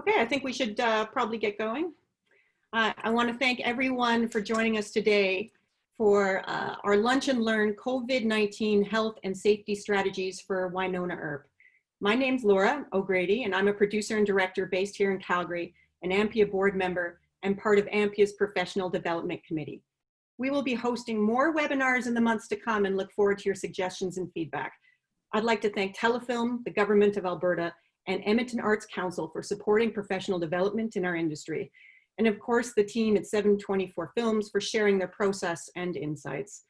Okay, I think we should probably get going. I want to thank everyone for joining us today for our Lunch and Learn COVID-19 Health and Safety Strategies for Wynnona Earp. My name's Laura O'Grady, and I'm a producer and director based here in Calgary, an AMPIA board member, and part of AMPIA's Professional Development Committee. We will be hosting more webinars in the months to come and look forward to your suggestions and feedback. I'd like to thank Telefilm, the Government of Alberta, and Edmonton Arts Council for supporting professional development in our industry. And of course, the team at 724 Films for sharing their process and insights.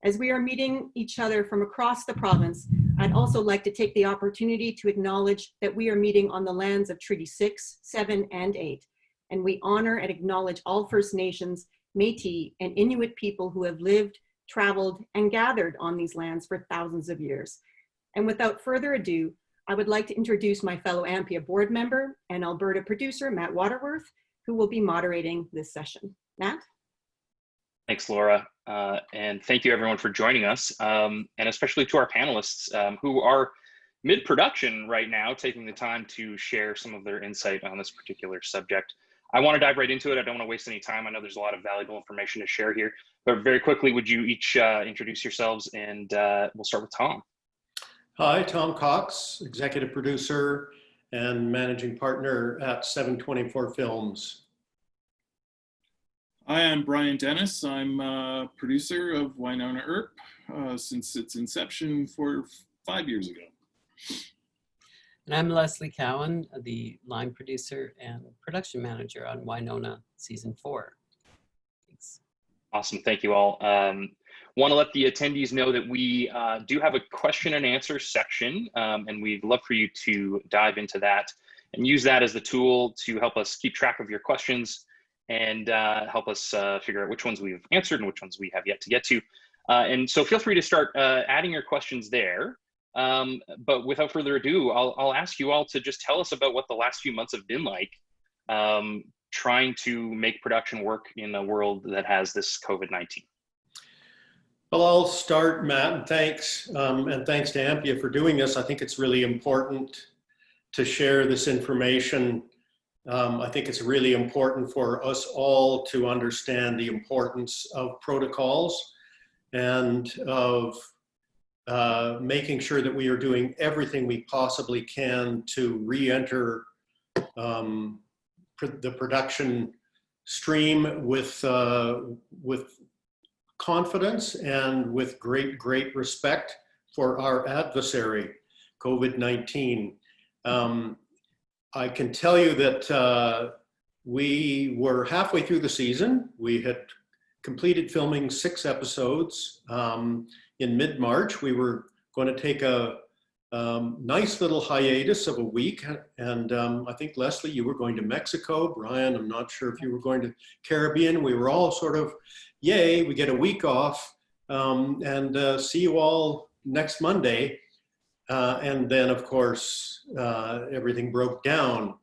As we are meeting each other from across the province, I'd also like to take the opportunity to acknowledge that we are meeting on the lands of Treaty 6, 7, and 8. And we honor and acknowledge all First Nations, Métis, and Inuit people who have lived, traveled, and gathered on these lands for thousands of years. And without further ado, I would like to introduce my fellow AMPIA board member and Alberta producer, Matt Waterworth, who will be moderating this session. Matt? Thanks, Laura. And thank you everyone for joining us, and especially to our panelists who are mid-production right now, taking the time to share some of their insight on this particular subject. I want to dive right into it. I don't want to waste any time. I know there's a lot of valuable information to share here, but very quickly, would you each introduce yourselves, and we'll start with Tom. Hi, Tom Cox, executive producer and managing partner at 724 Films. Hi, I'm Brian Dennis. I'm a producer of Wynnona Earp since its inception 5 years ago. And I'm Leslie Cowan, the line producer and production manager on Wynnona Season 4. Thanks. Awesome, thank you all. Want to let the attendees know that we do have a question and answer section, and we'd love for you to dive into that and use that as the tool to help us keep track of your questions and help us figure out which ones we've answered and which ones we have yet to get to. And so feel free to start adding your questions there. But without further ado, I'll ask you all to just tell us about what the last few months have been like trying to make production work in a world that has this COVID-19. Well, I'll start, Matt, and thanks to AMPIA for doing this. I think it's really important to share this information. I think it's really important for us all to understand the importance of protocols and of making sure that we are doing everything we possibly can to re-enter the production stream with confidence and with great respect for our adversary, COVID-19. I can tell you that we were halfway through the season. We had completed filming 6 episodes. In mid-March, we were going to take a nice little hiatus of a week. And I think, Leslie, you were going to Mexico. Brian, I'm not sure if you were going to Caribbean. We were all sort of, yay, we get a week off and see you all next Monday. And then, of course, everything broke down.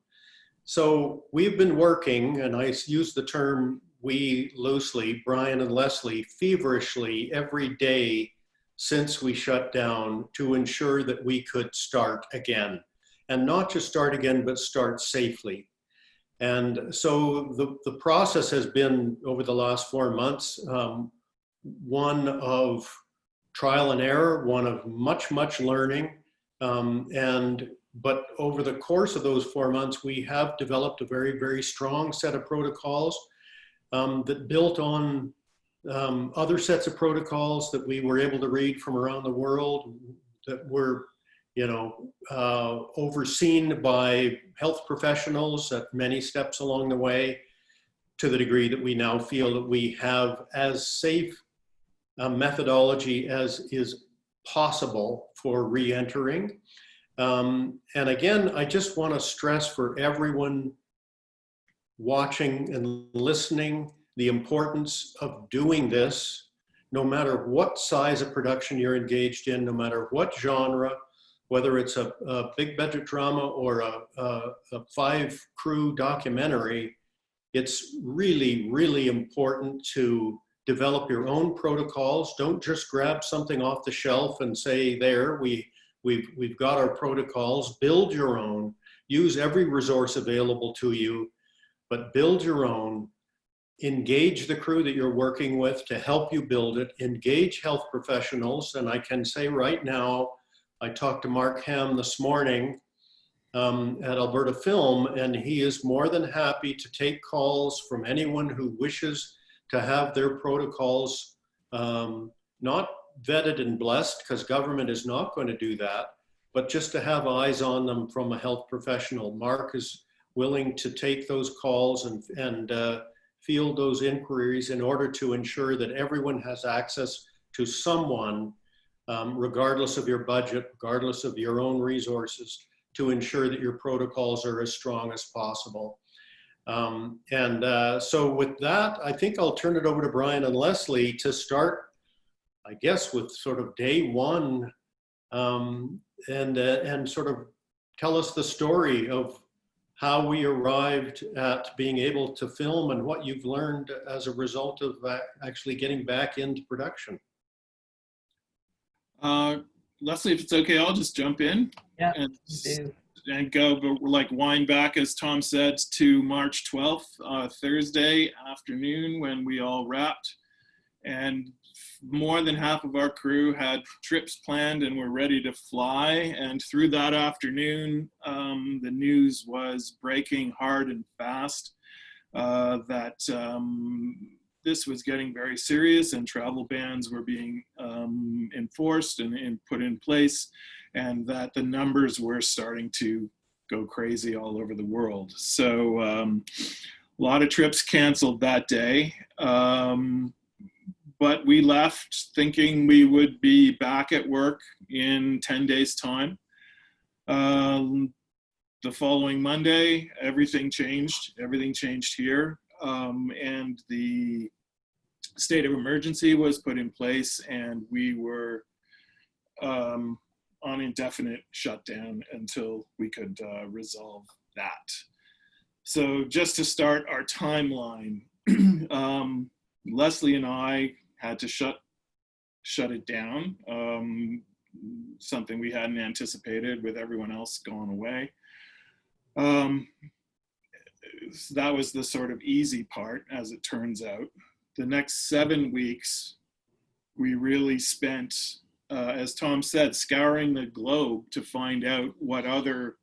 So we've been working, and I use the term we loosely, Brian and Leslie, feverishly every day since we shut down to ensure that we could start again. And not just start again, but start safely. And so the process has been, over the last 4 months, one of trial and error, one of much learning. But over the course of those 4 months, we have developed a very strong set of protocols that built on other sets of protocols that we were able to read from around the world that were, overseen by health professionals at many steps along the way, to the degree that we now feel that we have as safe a methodology as is possible for re-entering. And again, I just want to stress for everyone watching and listening the importance of doing this, no matter what size of production you're engaged in, no matter what genre, whether it's a big budget drama or a 5-crew documentary. It's really important to develop your own protocols. Don't just grab something off the shelf and say, there, we We've got our protocols. Build your own. Use every resource available to you, but build your own. Engage the crew that you're working with to help you build it. Engage health professionals. And I can say right now, I talked to Mark Ham this morning at Alberta Film, and he is more than happy to take calls from anyone who wishes to have their protocols not vetted and blessed, because government is not going to do that, but just to have eyes on them from a health professional. Mark is willing to take those calls and field those inquiries in order to ensure that everyone has access to someone, regardless of your budget, regardless of your own resources, to ensure that your protocols are as strong as possible. So with that, I think I'll turn it over to Brian and Leslie to start, I guess, with sort of day one, and sort of tell us the story of how we arrived at being able to film and what you've learned as a result of actually getting back into production. Leslie, if it's okay, I'll just jump in. Yeah, and go, but we're like wind back, as Tom said, to March 12th, Thursday afternoon, when we all wrapped, and more than half of our crew had trips planned and were ready to fly. And through that afternoon, the news was breaking hard and fast that this was getting very serious and travel bans were being enforced and put in place, and that the numbers were starting to go crazy all over the world. So a lot of trips canceled that day. But we left thinking we would be back at work in 10 days' time. The following Monday, everything changed. Everything changed here. And the state of emergency was put in place, and we were on indefinite shutdown until we could resolve that. So just to start our timeline, Leslie and I had to shut it down, something we hadn't anticipated with everyone else gone away. So that was the sort of easy part, as it turns out. The next 7 weeks, we really spent, as Tom said, scouring the globe to find out what other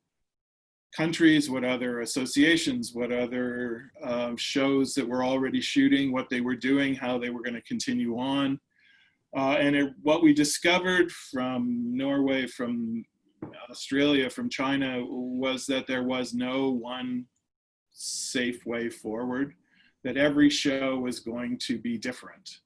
countries, what other associations, what other shows that were already shooting, what they were doing, how they were going to continue on. What we discovered from Norway, from Australia, from China, was that there was no one safe way forward, that every show was going to be different.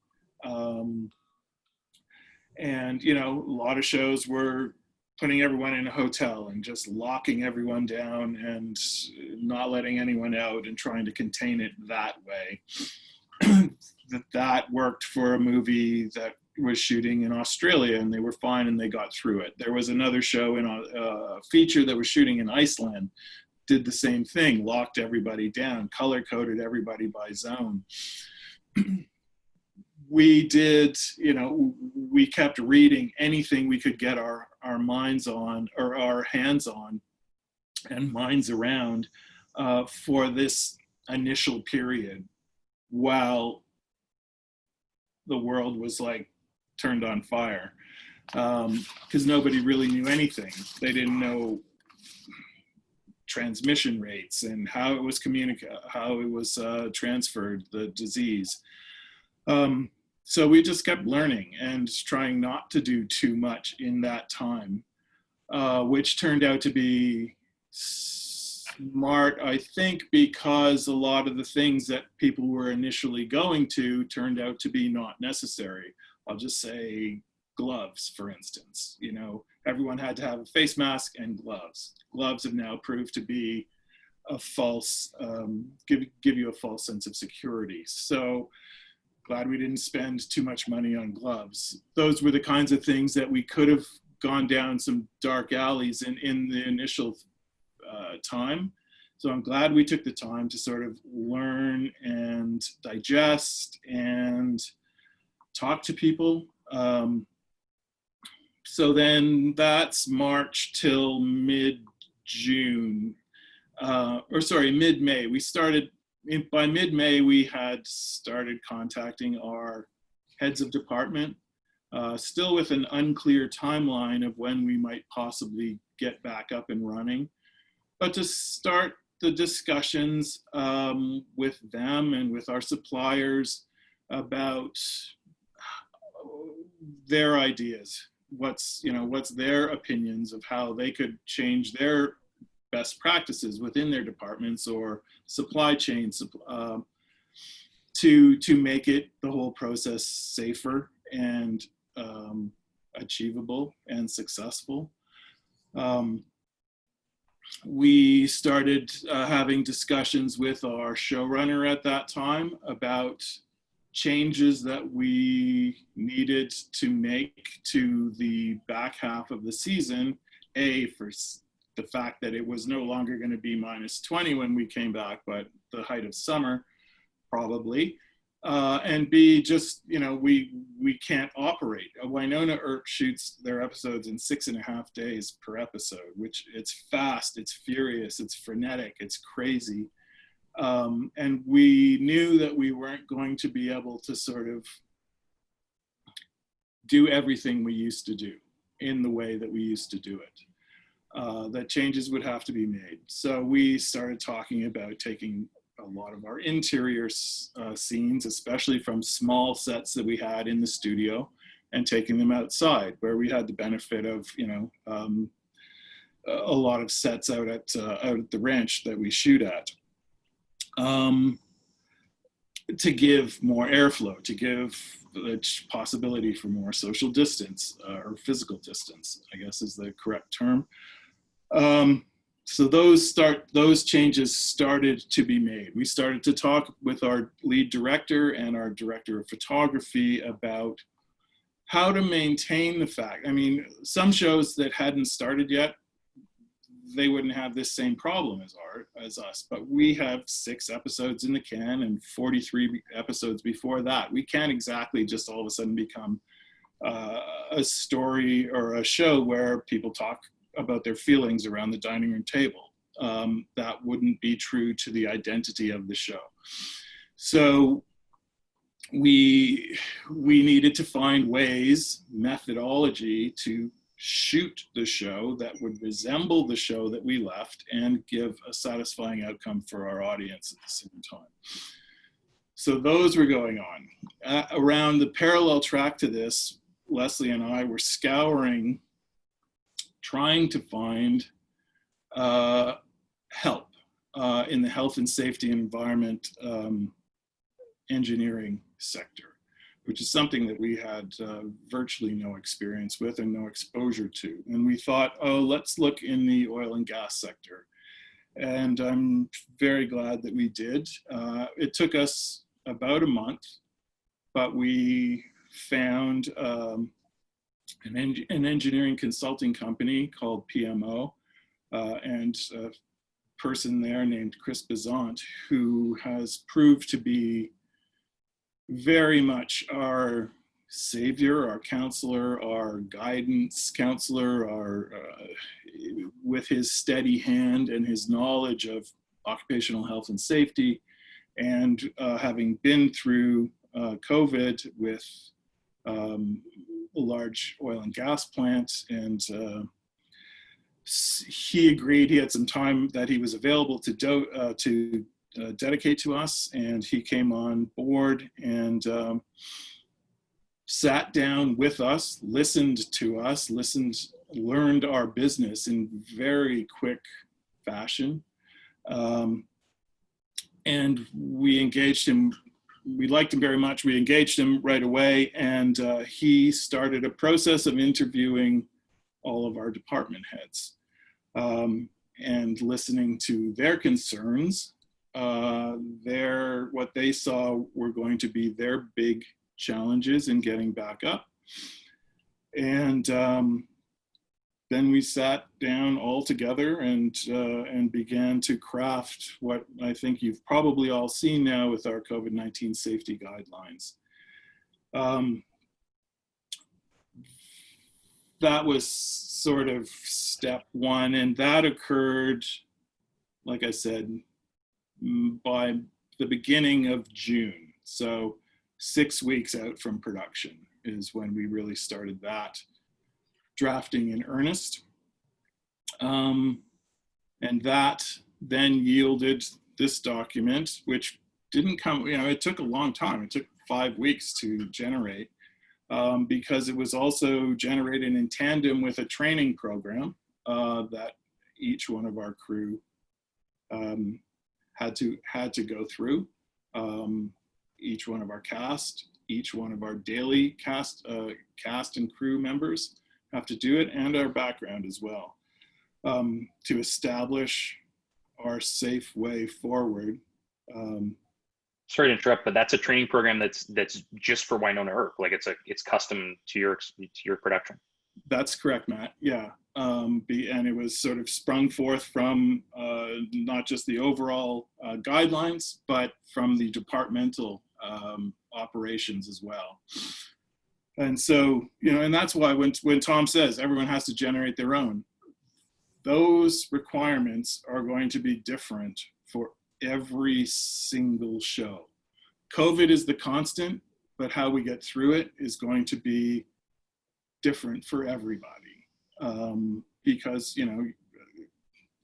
And, you know, a lot of shows were putting everyone in a hotel and just locking everyone down and not letting anyone out and trying to contain it that way. that worked for a movie that was shooting in Australia, and they were fine and they got through it. There was another show in a feature that was shooting in Iceland, did the same thing, locked everybody down, color-coded everybody by zone. We did, you know, we kept reading anything we could get our minds on, or our hands on and minds around for this initial period, while the world was like turned on fire, because nobody really knew anything. They didn't know transmission rates and how it was how it was transferred, the disease. So we just kept learning and trying not to do too much in that time, which turned out to be smart, I think, because a lot of the things that people were initially going to turned out to be not necessary. I'll just say gloves, for instance. You know, everyone had to have a face mask and gloves. Gloves have now proved to be a false, give you a false sense of security. So glad we didn't spend too much money on gloves. Those were the kinds of things that we could have gone down some dark alleys in the initial time. So I'm glad we took the time to sort of learn and digest and talk to people. So then that's March till mid-June, or sorry, mid-May. We started, by mid-May, we had started contacting our heads of department, still with an unclear timeline of when we might possibly get back up and running, but to start the discussions with them and with our suppliers about their ideas, what's their opinions of how they could change their best practices within their departments or supply chains to make it, the whole process, safer and achievable and successful. We started having discussions with our showrunner at that time about changes that we needed to make to the back half of the season, for the fact that it was no longer going to be -20 when we came back, but the height of summer, probably. And B, just, we can't operate. Wynnona Earp shoots their episodes in 6.5 days per episode, which it's fast, it's furious, it's frenetic, it's crazy. And we knew that we weren't going to be able to sort of do everything we used to do in the way that we used to do it. That changes would have to be made. So we started talking about taking a lot of our interior scenes, especially from small sets that we had in the studio, and taking them outside where we had the benefit of, a lot of sets out at the ranch that we shoot at. To give more airflow, to give the possibility for more social distance, or physical distance, I guess is the correct term. So those changes started to be made. We started to talk with our lead director and our director of photography about how to maintain the fact. I mean, some shows that hadn't started yet, they wouldn't have this same problem as us, but we have 6 episodes in the can and 43 episodes before that. We can't exactly just all of a sudden become a story or a show where people talk about their feelings around the dining room table. That wouldn't be true to the identity of the show. So we needed to find ways, methodology, to shoot the show that would resemble the show that we left and give a satisfying outcome for our audience at the same time. So those were going on. Around the parallel track to this, Leslie and I were scouring, trying to find help in the health and safety and environment engineering sector, which is something that we had virtually no experience with and no exposure to. And we thought, oh, let's look in the oil and gas sector. And I'm very glad that we did. It took us about a month, but we found an engineering consulting company called PMO, and a person there named Chris Bezant, who has proved to be very much our savior, our counselor, our guidance counselor, with his steady hand and his knowledge of occupational health and safety, and having been through COVID with a large oil and gas plant, and he agreed. He had some time that he was available to dedicate to us, and he came on board and sat down with us, listened to us, learned our business in very quick fashion, and we engaged him. We liked him very much. We engaged him right away, and he started a process of interviewing all of our department heads and listening to their concerns, what they saw were going to be their big challenges in getting back up. And then we sat down all together and began to craft what I think you've probably all seen now with our COVID-19 safety guidelines. that was sort of step one, and that occurred, like I said, by the beginning of June. So 6 weeks out from production is when we really started that drafting in earnest. And that then yielded this document, which didn't come, it took a long time. It took 5 weeks to generate, because it was also generated in tandem with a training program that each one of our crew had to go through. Each one of our cast, each one of our daily cast and crew members have to do it, and our background as well, to establish our safe way forward. Sorry to interrupt, but that's a training program that's just for Wynnona Earp. Like it's custom to your production. That's correct, Matt. Yeah, and it was sort of sprung forth from not just the overall guidelines, but from the departmental operations as well. And so, and that's why when Tom says everyone has to generate their own, those requirements are going to be different for every single show. COVID is the constant, but how we get through it is going to be different for everybody. Because,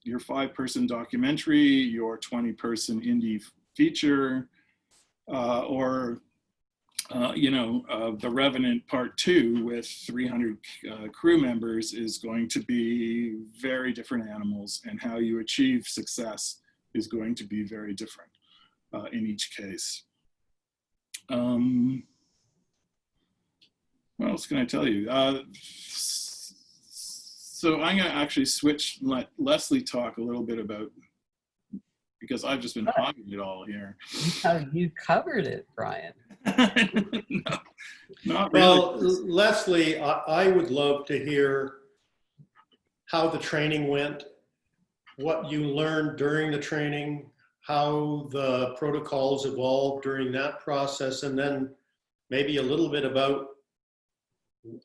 your 5-person documentary, your 20-person indie feature, or The Revenant Part 2 with 300 crew members is going to be very different animals, and how you achieve success is going to be very different in each case. What else can I tell you? So I'm going to actually switch and let Leslie talk a little bit about, because I've just been hogging it all here. You covered it, Brian. No, not really. Well, Leslie, I would love to hear how the training went, what you learned during the training, how the protocols evolved during that process, and then maybe a little bit about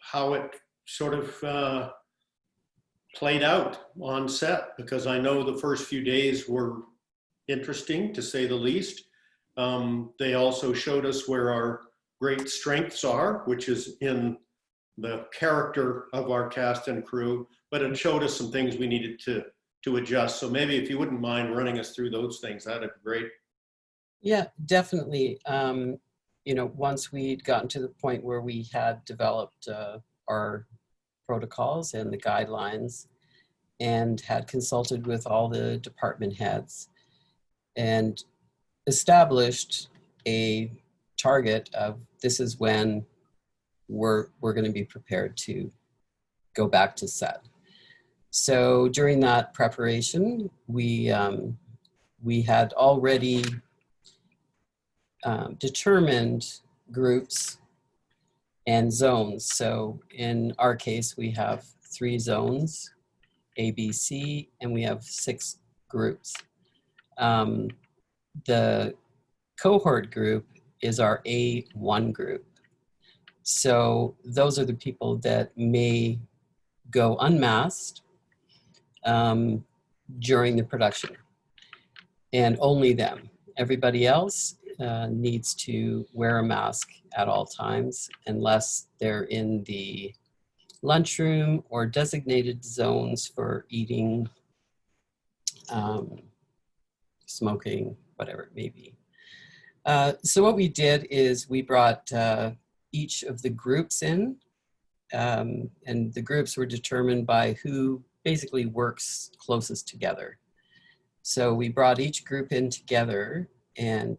how it sort of played out on set, because I know the first few days were interesting, to say the least. They also showed us where our great strengths are, which is in the character of our cast and crew, but it showed us some things we needed to adjust. So maybe if you wouldn't mind running us through those things, that'd be great. Yeah, definitely. Once we'd gotten to the point where we had developed our protocols and the guidelines, and had consulted with all the department heads and established a target of this is when we're going to be prepared to go back to set. So during that preparation, we had already determined groups and zones. So in our case, we have 3 zones, A, B, C, and we have 6 groups. The cohort group is our A1 group. So those are the people that may go unmasked during the production, and only them. Everybody else needs to wear a mask at all times, unless they're in the lunchroom or designated zones for eating, smoking, whatever it may be. So what we did is we brought each of the groups in, and the groups were determined by who basically works closest together. So we brought each group in together and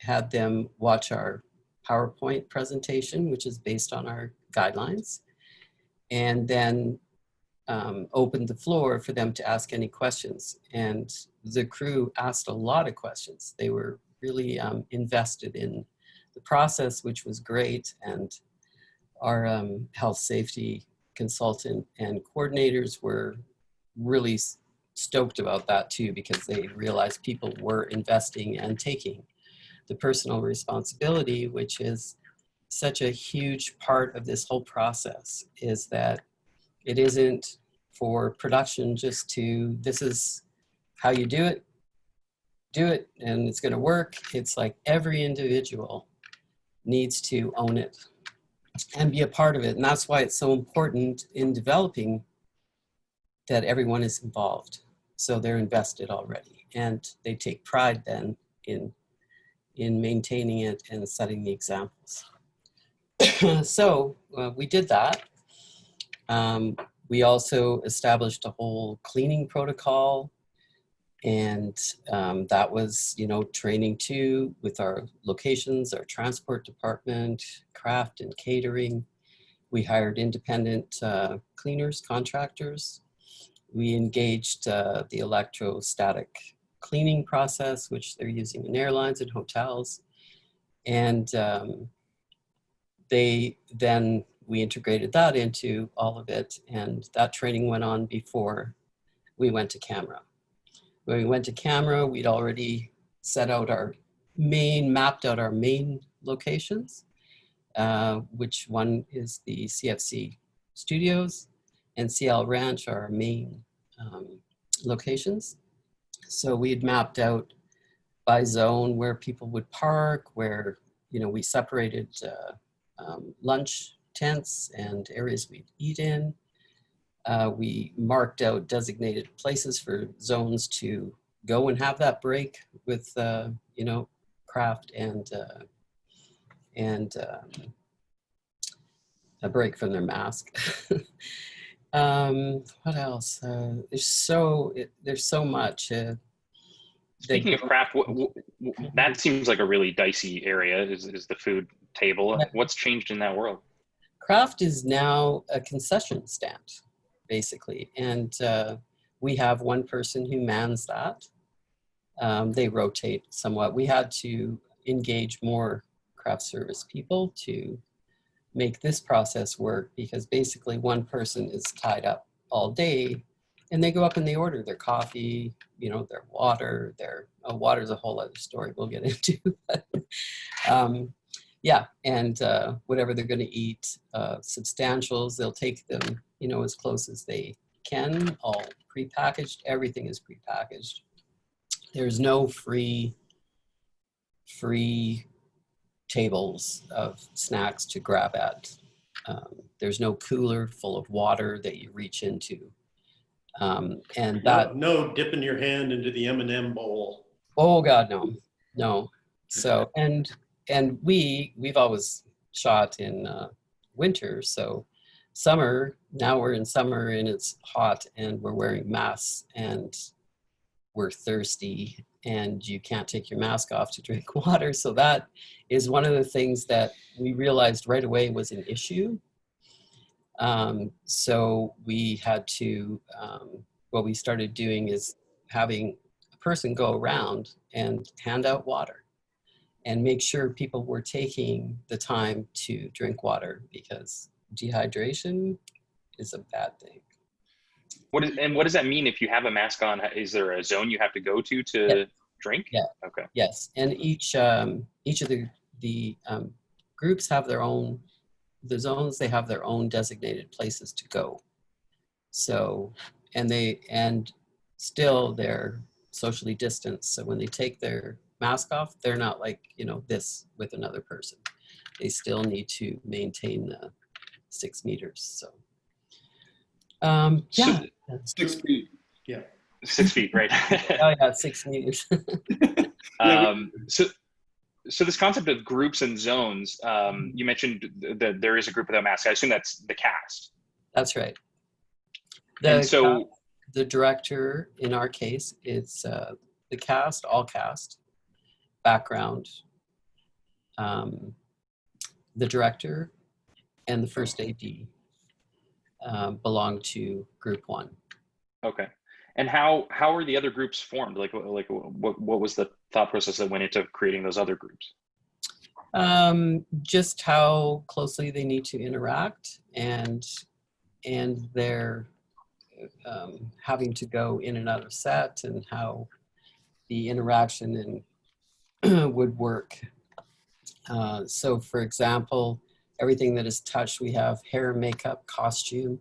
had them watch our PowerPoint presentation, which is based on our guidelines, and then opened the floor for them to ask any questions. And the crew asked a lot of questions. They were really invested in the process, which was great. And our health safety consultant and coordinators were really stoked about that too, because they realized people were investing and taking the personal responsibility, which is such a huge part of this whole process, is that it isn't for production just to, this is how you do it, and it's going to work. It's like every individual needs to own it and be a part of it. And that's why it's so important in developing that everyone is involved. So they're invested already, and they take pride then in maintaining it and setting the examples. So we did that. We also established a whole cleaning protocol, and that was, you know, training too with our locations, our transport department, craft and catering. We hired independent cleaners, contractors. We engaged the electrostatic cleaning process, which they're using in airlines and hotels. And we integrated that into all of it. And that training went on before we went to camera. When we went to camera, we'd already mapped out our main locations, which one is the CFC Studios and CL Ranch are our main locations. So we had mapped out by zone where people would park, where, you know, we separated lunch tents and areas we'd eat in. We marked out designated places for zones to go and have that break with, you know, craft and a break from their mask. What else? There's so much. Speaking of craft, that seems like a really dicey area, is the food table. What's changed in that world? Craft is now a concession stand, basically. And we have one person who mans that. They rotate somewhat. We had to engage more craft service people to make this process work, because basically one person is tied up all day, and they go up and they order their coffee, you know, their water, water's a whole other story we'll get into. Yeah, and whatever they're going to eat, substantials, they'll take them, you know, as close as they can, all prepackaged. Everything is prepackaged. There's no free tables of snacks to grab at. There's no cooler full of water that you reach into. And that no dipping your hand into the M&M bowl. Oh God, no. So and we've always shot in winter. So summer, now we're in summer and it's hot and we're wearing masks and we're thirsty and you can't take your mask off to drink water. So that is one of the things that we realized right away was an issue. So we had to, what we started doing is having a person go around and hand out water and make sure people were taking the time to drink water, because dehydration is a bad thing. What does that mean if you have a mask on? Is there a zone you have to go to drink? Yeah. Okay. Yes, and each of the groups have their own, the zones, they have their own designated places to go. So, and still they're socially distanced. So when they take their mask off, they're not like, you know, this with another person. They still need to maintain the 6 meters. So, yeah. 6 feet. Yeah. 6 feet, right? Oh yeah, 6 meters. So this concept of groups and zones, you mentioned that there is a group without masks. I assume that's the cast. That's right. And so the director, in our case, it's the cast, all cast, background, the director, and the first AD belong to group one. Okay. And how are the other groups formed? Like what was the thought process that went into creating those other groups? Just how closely they need to interact, and their having to go in and out of set, and how the interaction would work. So for example, everything that is touched, we have hair, makeup, costume,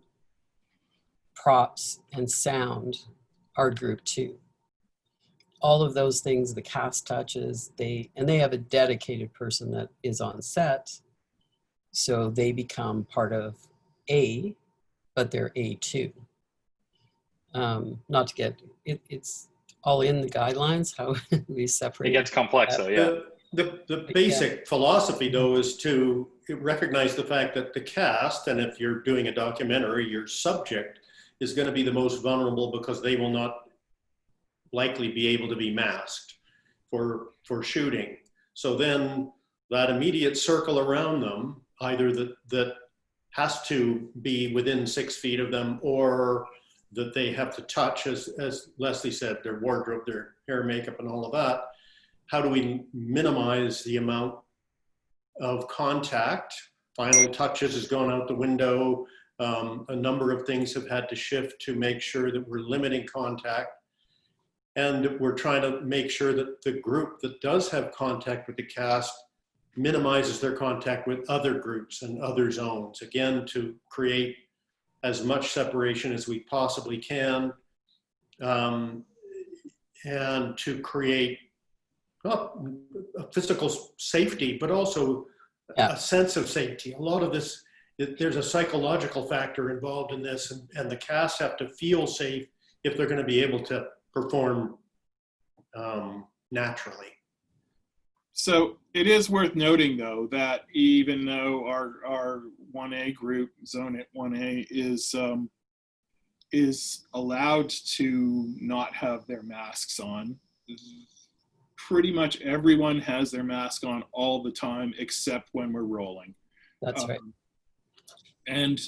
props, and sound are group 2. All of those things the cast touches, they have a dedicated person that is on set. So they become part of A, but they're A2. Not to get, it's all in the guidelines, how we separate. It gets complex though, yeah. The basic philosophy, though, is to recognize the fact that the cast, and if you're doing a documentary, your subject is going to be the most vulnerable because they will not likely be able to be masked for shooting. So then that immediate circle around them, either that has to be within 6 feet of them, or that they have to touch, as Leslie said, their wardrobe, their hair, makeup, and all of that. How do we minimize the amount of contact? Final touches has gone out the window. A number of things have had to shift to make sure that we're limiting contact. And we're trying to make sure that the group that does have contact with the cast minimizes their contact with other groups and other zones, again, to create as much separation as we possibly can, and to create not a physical safety, but also a sense of safety. A lot of this, there's a psychological factor involved in this, and the cast have to feel safe if they're going to be able to perform naturally. So it is worth noting, though, that even though our 1A group, Zone 1A, is allowed to not have their masks on, pretty much everyone has their mask on all the time, except when we're rolling. That's right. And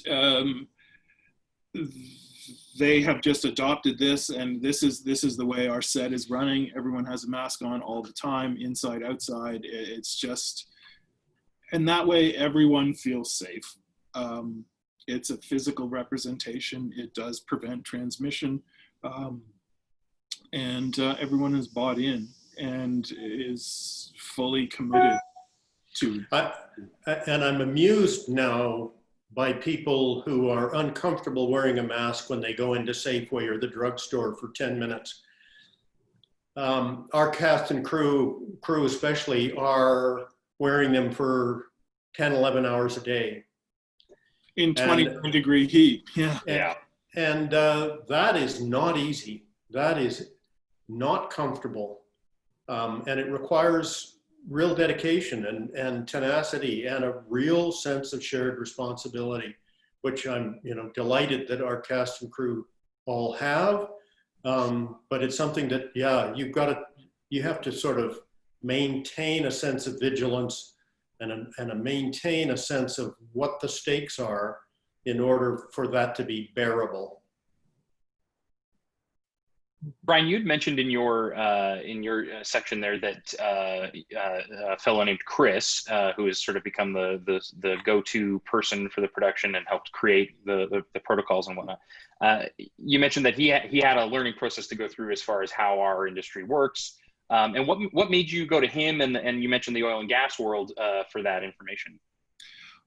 they have just adopted this, and this is the way our set is running. Everyone has a mask on all the time, inside, outside. It's just, and that way everyone feels safe. It's a physical representation. It does prevent transmission, and everyone is bought in and is fully committed to. And I'm amused now by people who are uncomfortable wearing a mask when they go into Safeway or the drugstore for 10 minutes. Our cast and crew especially, are wearing them for 10, 11 hours a day. In 29-degree heat, yeah. And that is not easy. That is not comfortable. And it requires real dedication and tenacity and a real sense of shared responsibility, which I'm delighted that our cast and crew all have. But it's something that, you have to sort of maintain a sense of vigilance and maintain a sense of what the stakes are in order for that to be bearable. Brian, you'd mentioned in your section there that a fellow named Chris, who has sort of become the go-to person for the production and helped create the protocols and whatnot. You mentioned that he had a learning process to go through as far as how our industry works. And what made you go to him, and you mentioned the oil and gas world for that information?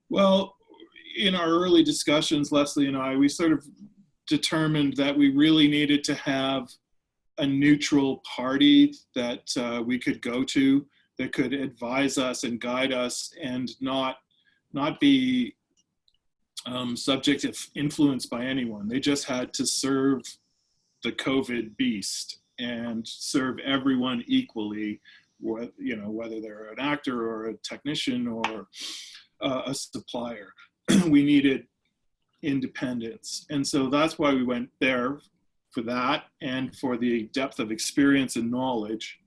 Well, in our early discussions, Leslie and I, we sort of determined that we really needed to have a neutral party that we could go to, that could advise us and guide us and not be subject to influence by anyone. They just had to serve the COVID beast and serve everyone equally, whether they're an actor or a technician or a supplier. We needed independence. And so that's why we went there, for that and for the depth of experience and knowledge.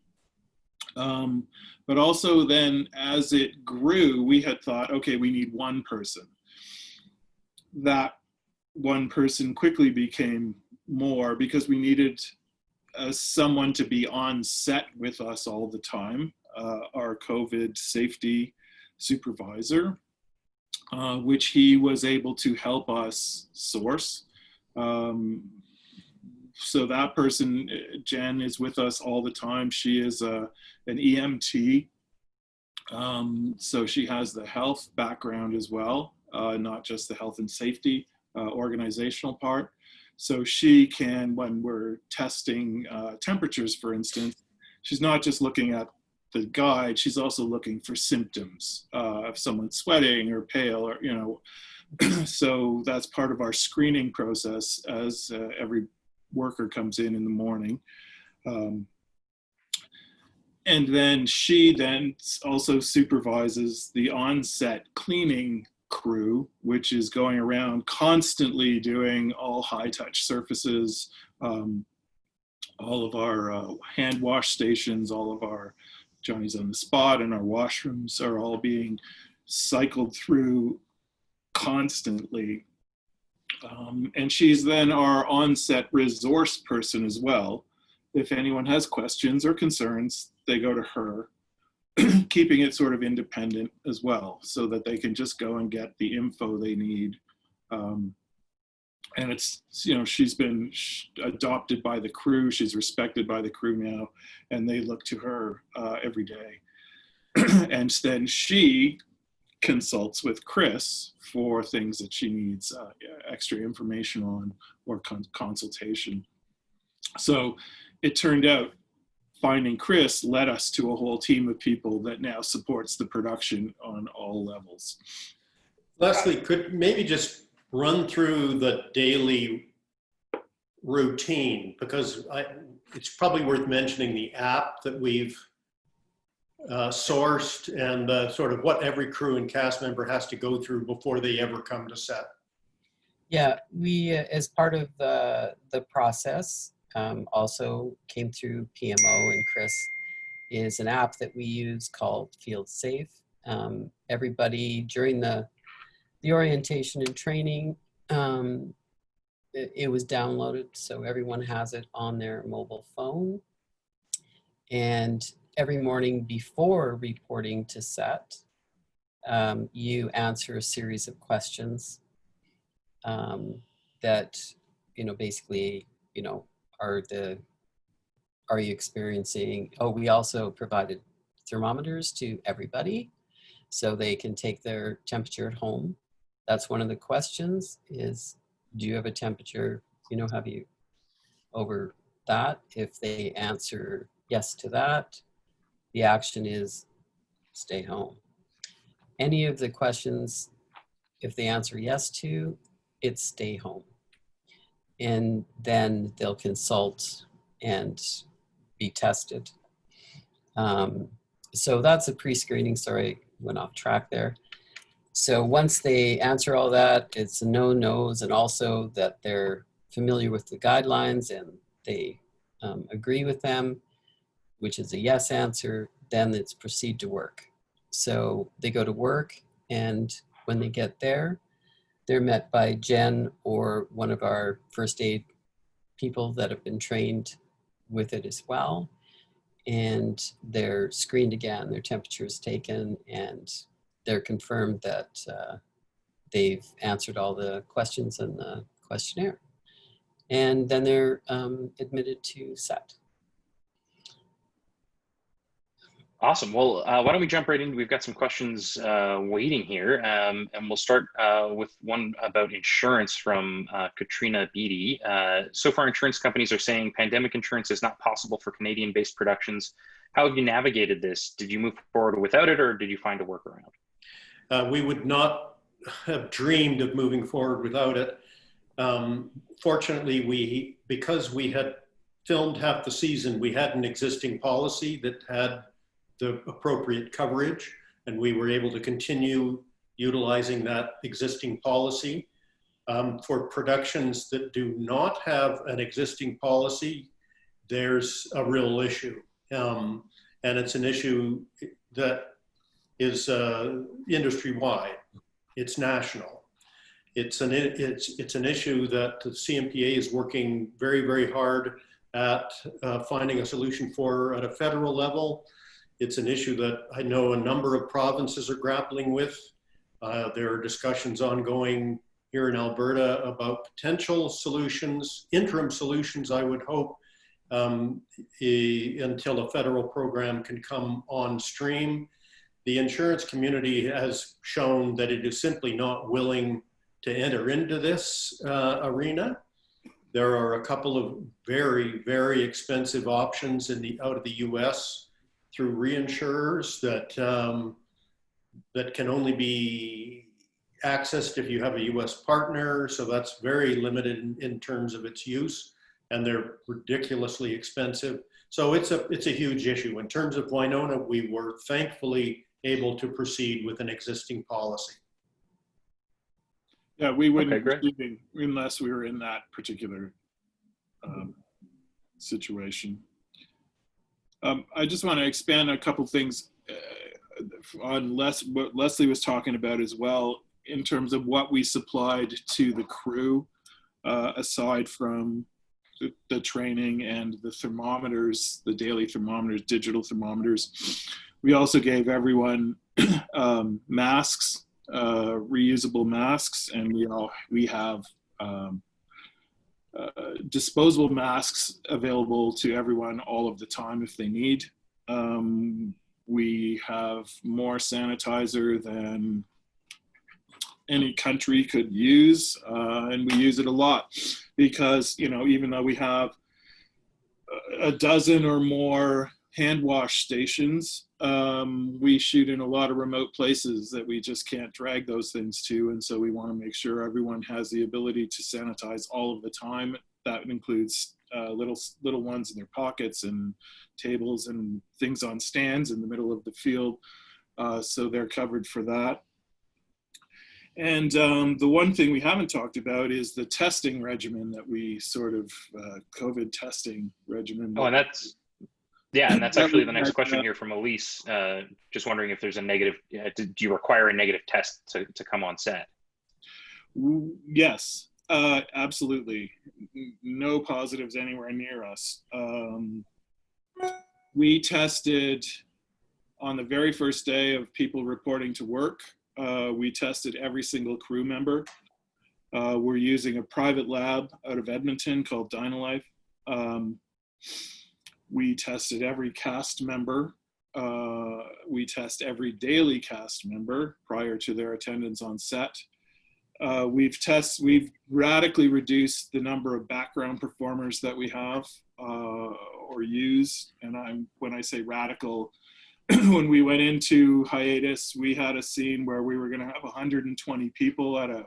But also then as it grew, we had thought, okay, we need one person. That one person quickly became more because we needed someone to be on set with us all the time, our COVID safety supervisor, which he was able to help us source. So that person, Jen, is with us all the time. She is an EMT So she has the health background as well, not just the health and safety organizational part. So she can, when we're testing temperatures, for instance, she's not just looking at the guide, she's also looking for symptoms of someone sweating or pale, or, you know, so that's part of our screening process as every worker comes in the morning. And then she then also supervises the on-set cleaning crew, which is going around constantly doing all high-touch surfaces, all of our hand wash stations, all of our Johnny's on the spot and our washrooms are all being cycled through constantly. And she's then our on-set resource person as well. If anyone has questions or concerns, they go to her, keeping it sort of independent as well, so that they can just go and get the info they need. And it's, you know, she's been adopted by the crew. She's respected by the crew now, and they look to her every day. And then she consults with Chris for things that she needs extra information on or consultation. So it turned out finding Chris led us to a whole team of people that now supports the production on all levels. Leslie, could maybe just run through the daily routine, because it's probably worth mentioning the app that we've sourced and sort of what every crew and cast member has to go through before they ever come to set. Yeah, we, as part of the process, also came through PMO, and Chris is an app that we use called Field Safe. Everybody during the orientation and training, it was downloaded, so everyone has it on their mobile phone. And every morning before reporting to set, you answer a series of questions that, you know, basically, you know, are you experiencing, we also provided thermometers to everybody so they can take their temperature at home. That's one of the questions is, do you have a temperature, you know, have you over that? If they answer yes to that, the action is stay home. Any of the questions, if they answer yes to, it's stay home. And then they'll consult and be tested. So that's a pre-screening. Sorry, went off track there. So once they answer all that, it's a no-nos, and also that they're familiar with the guidelines and they agree with them, which is a yes answer, then it's proceed to work. So they go to work, and when they get there, they're met by Jen or one of our first aid people that have been trained with it as well. And they're screened again, their temperature is taken, and they're confirmed that they've answered all the questions in the questionnaire. And then they're admitted to set. Awesome. Well, why don't we jump right in? We've got some questions waiting here, and we'll start with one about insurance from Katrina Beatty. So far, insurance companies are saying pandemic insurance is not possible for Canadian-based productions. How have you navigated this? Did you move forward without it, or did you find a workaround? We would not have dreamed of moving forward without it. Fortunately, because we had filmed half the season, we had an existing policy that had the appropriate coverage, and we were able to continue utilizing that existing policy. For productions that do not have an existing policy, there's a real issue. And it's an issue that is industry-wide. It's national. It's an issue that the CMPA is working very, very hard at finding a solution for at a federal level. It's an issue that I know a number of provinces are grappling with. There are discussions ongoing here in Alberta about potential solutions, interim solutions, I would hope, until a federal program can come on stream. the insurance community has shown that it is simply not willing to enter into this arena. There are a couple of very, very expensive options out of the US through reinsurers that can only be accessed if you have a US partner. So that's very limited in terms of its use, and they're ridiculously expensive. So it's a huge issue. In terms of Wynnona, we were thankfully able to proceed with an existing policy. Yeah, we wouldn't Okay, be leaving unless we were in that particular situation. I just want to expand a couple things on what Leslie was talking about as well, in terms of what we supplied to the crew, aside from the training and the thermometers, the daily thermometers, digital thermometers. We also gave everyone masks, reusable masks, and we have disposable masks available to everyone all of the time if they need. We have more sanitizer than any country could use, and we use it a lot because, you know, even though we have a dozen or more hand wash stations, we shoot in a lot of remote places that we just can't drag those things to, and so we want to make sure everyone has the ability to sanitize all of the time. That includes little ones in their pockets and tables and things on stands in the middle of the field, so they're covered for that. And the one thing we haven't talked about is the testing regimen that we sort of, COVID testing regimen. Oh, and that's, yeah, and that's actually the next question here from Elise. Just wondering if there's a negative, do you require a negative test to come on set? Yes, absolutely. No positives anywhere near us. We tested on the very first day of people reporting to work. We tested every single crew member. We're using a private lab out of Edmonton called Dynalife. We tested every cast member. We test every daily cast member prior to their attendance on set. We've radically reduced the number of background performers that we have or use. And when I say radical, when we went into hiatus, we had a scene where we were going to have 120 people at a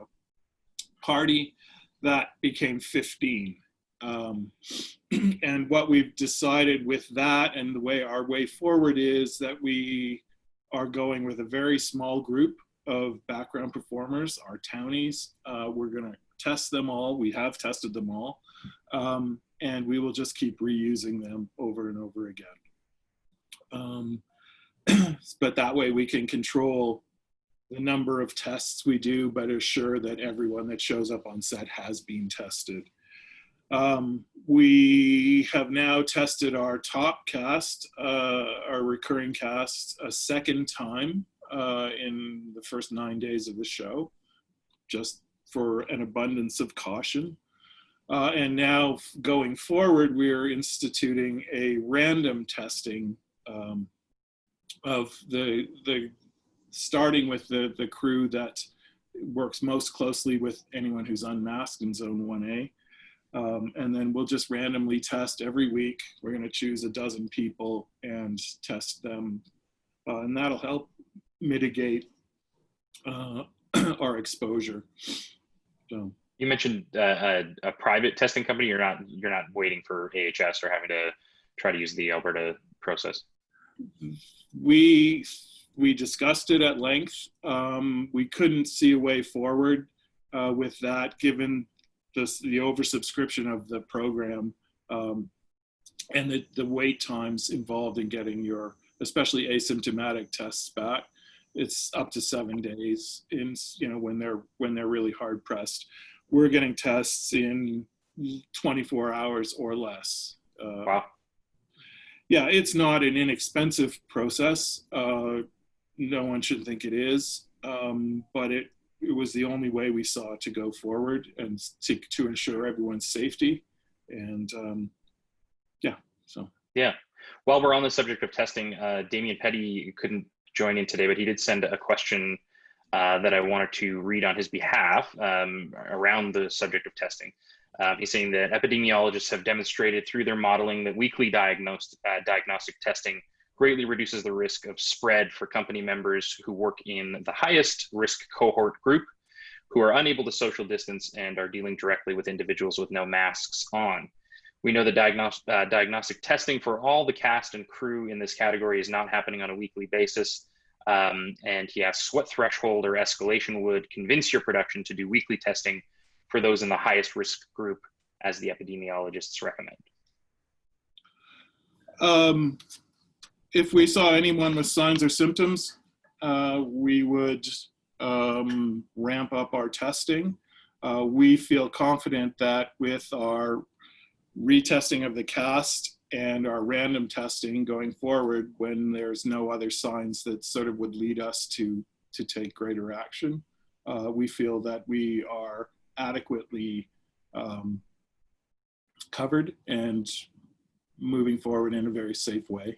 party that became 15. And what we've decided with that and the way our way forward is that we are going with a very small group of background performers, our townies. We're going to test them all. We have tested them all. And we will just keep reusing them over and over again. But that way we can control the number of tests we do, but assure that everyone that shows up on set has been tested. We have now tested our top cast, our recurring cast, a second time in the first 9 days of the show, just for an abundance of caution. And now going forward, we're instituting a random testing of starting with the crew that works most closely with anyone who's unmasked in Zone 1A. And then we'll just randomly test every week. We're going to choose a dozen people and test them. And that'll help mitigate our exposure. So. You mentioned a private testing company. You're not waiting for AHS or having to try to use the Alberta process. We discussed it at length. We couldn't see a way forward with that, given the oversubscription of the program and the wait times involved in getting your, especially asymptomatic tests back. It's up to 7 days in, you know, when they're really hard pressed. We're getting tests in 24 hours or less. Wow. Yeah, it's not an inexpensive process. No one should think it is, but it was the only way we saw to go forward and to ensure everyone's safety. And yeah, so. Yeah. While we're on the subject of testing, Damien Petty couldn't join in today, but he did send a question that I wanted to read on his behalf around the subject of testing. He's saying that epidemiologists have demonstrated through their modeling that weekly diagnostic testing greatly reduces the risk of spread for company members who work in the highest risk cohort group, who are unable to social distance and are dealing directly with individuals with no masks on. We know that diagnostic testing for all the cast and crew in this category is not happening on a weekly basis. And he asks, what threshold or escalation would convince your production to do weekly testing for those in the highest risk group, as the epidemiologists recommend? If we saw anyone with signs or symptoms, we would ramp up our testing. We feel confident that with our retesting of the cast and our random testing going forward, when there's no other signs that sort of would lead us to take greater action, we feel that we are adequately covered and moving forward in a very safe way.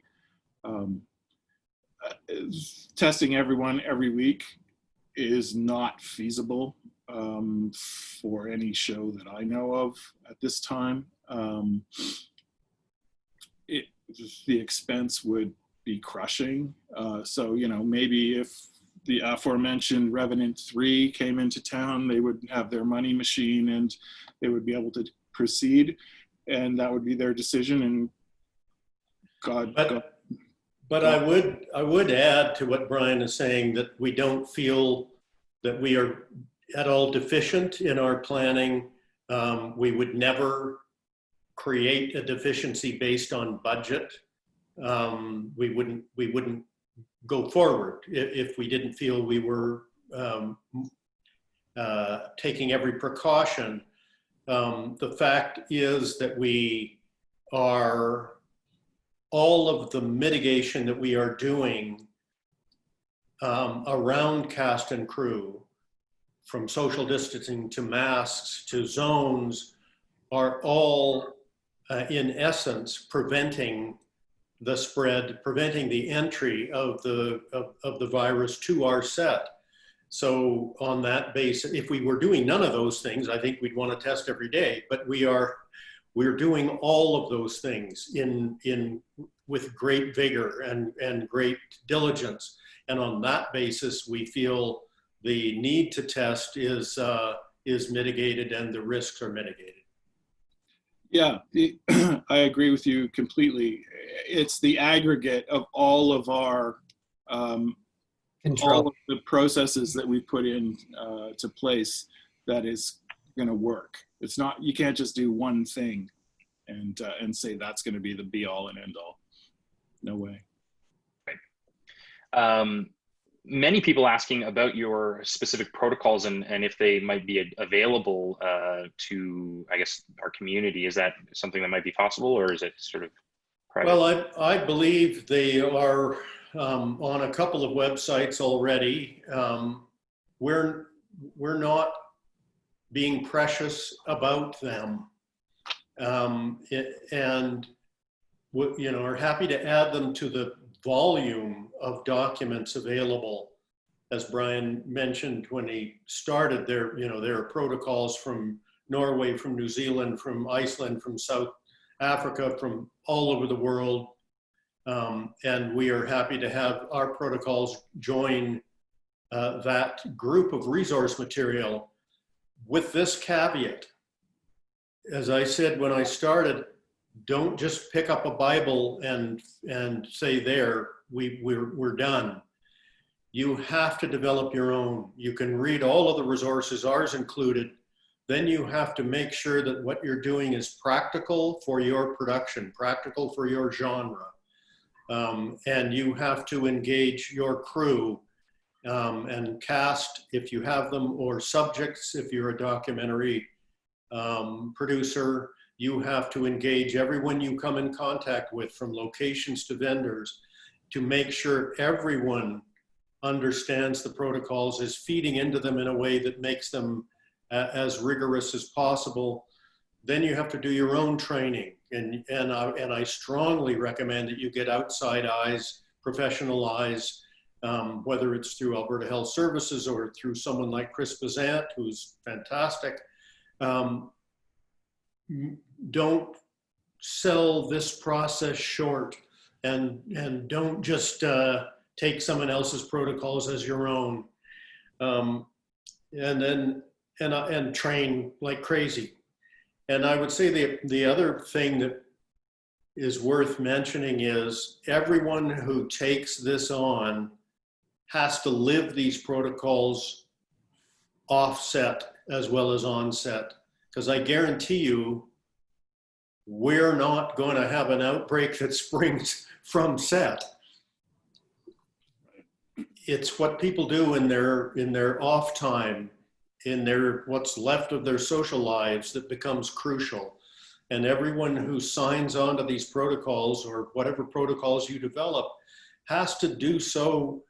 Testing everyone every week is not feasible for any show that I know of at this time. The expense would be crushing. So, you know, maybe if the aforementioned Revenant 3 came into town, they would have their money machine and they would be able to proceed, and that would be their decision. And But I would add to what Brian is saying that we don't feel that we are at all deficient in our planning. We would never create a deficiency based on budget. We wouldn't go forward if we didn't feel we were taking every precaution. The fact is that we are, all of the mitigation that we are doing around cast and crew, from social distancing to masks to zones, are all in essence preventing the spread, preventing the entry of the virus to our set. So on that basis, if we were doing none of those things, I think we'd want to test every day. But we're doing all of those things with great vigor and great diligence. And on that basis, we feel the need to test is mitigated and the risks are mitigated. Yeah, I agree with you completely. It's the aggregate of all of our all of the processes that we put in to place that is going to work. It's not, you can't just do one thing and say that's going to be the be all and end all. No way. Right. Many people asking about your specific protocols and if they might be available to, I guess, our community. Is that something that might be possible, or is it sort of private? Well, I believe they are on a couple of websites already. We're not being precious about them, and are happy to add them to the volume of documents available. As Brian mentioned when he started, there are protocols from Norway, from New Zealand, from Iceland, from South Africa, from all over the world. And we are happy to have our protocols join that group of resource material, with this caveat. As I said when I started, don't just pick up a Bible and say, there, we're done. You have to develop your own. You can read all of the resources, ours included. Then you have to make sure that what you're doing is practical for your production, practical for your genre. And you have to engage your crew and cast, if you have them, or subjects, if you're a documentary producer. You have to engage everyone you come in contact with, from locations to vendors, to make sure everyone understands the protocols, is feeding into them in a way that makes them as rigorous as possible. Then you have to do your own training. And I strongly recommend that you get outside eyes, professional eyes, whether it's through Alberta Health Services or through someone like Chris Bazant, who's fantastic. Don't sell this process short, and don't just take someone else's protocols as your own, and train like crazy. And I would say the other thing that is worth mentioning is everyone who takes this on has to live these protocols offset as well as onset. Because I guarantee you, we're not going to have an outbreak that springs from set. It's what people do in their off time, in their what's left of their social lives, that becomes crucial. And everyone who signs on to these protocols, or whatever protocols you develop, has to do so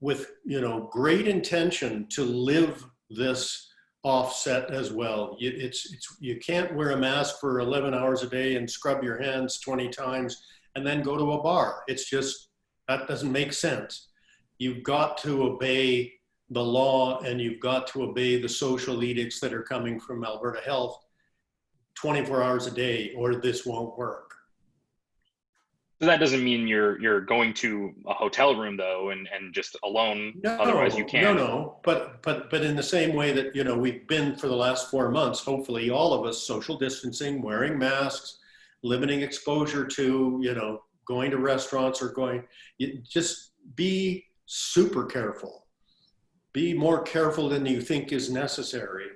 with, you know, great intention to live this offset as well. You can't wear a mask for 11 hours a day and scrub your hands 20 times and then go to a bar. It's just, that doesn't make sense. You've got to obey the law, and you've got to obey the social edicts that are coming from Alberta Health 24 hours a day, or this won't work. So that doesn't mean you're going to a hotel room though, and just alone. No, otherwise you can't. No. But in the same way that, you know, we've been for the last 4 months, hopefully all of us, social distancing, wearing masks, limiting exposure to, you know, going to restaurants or just be super careful. Be more careful than you think is necessary.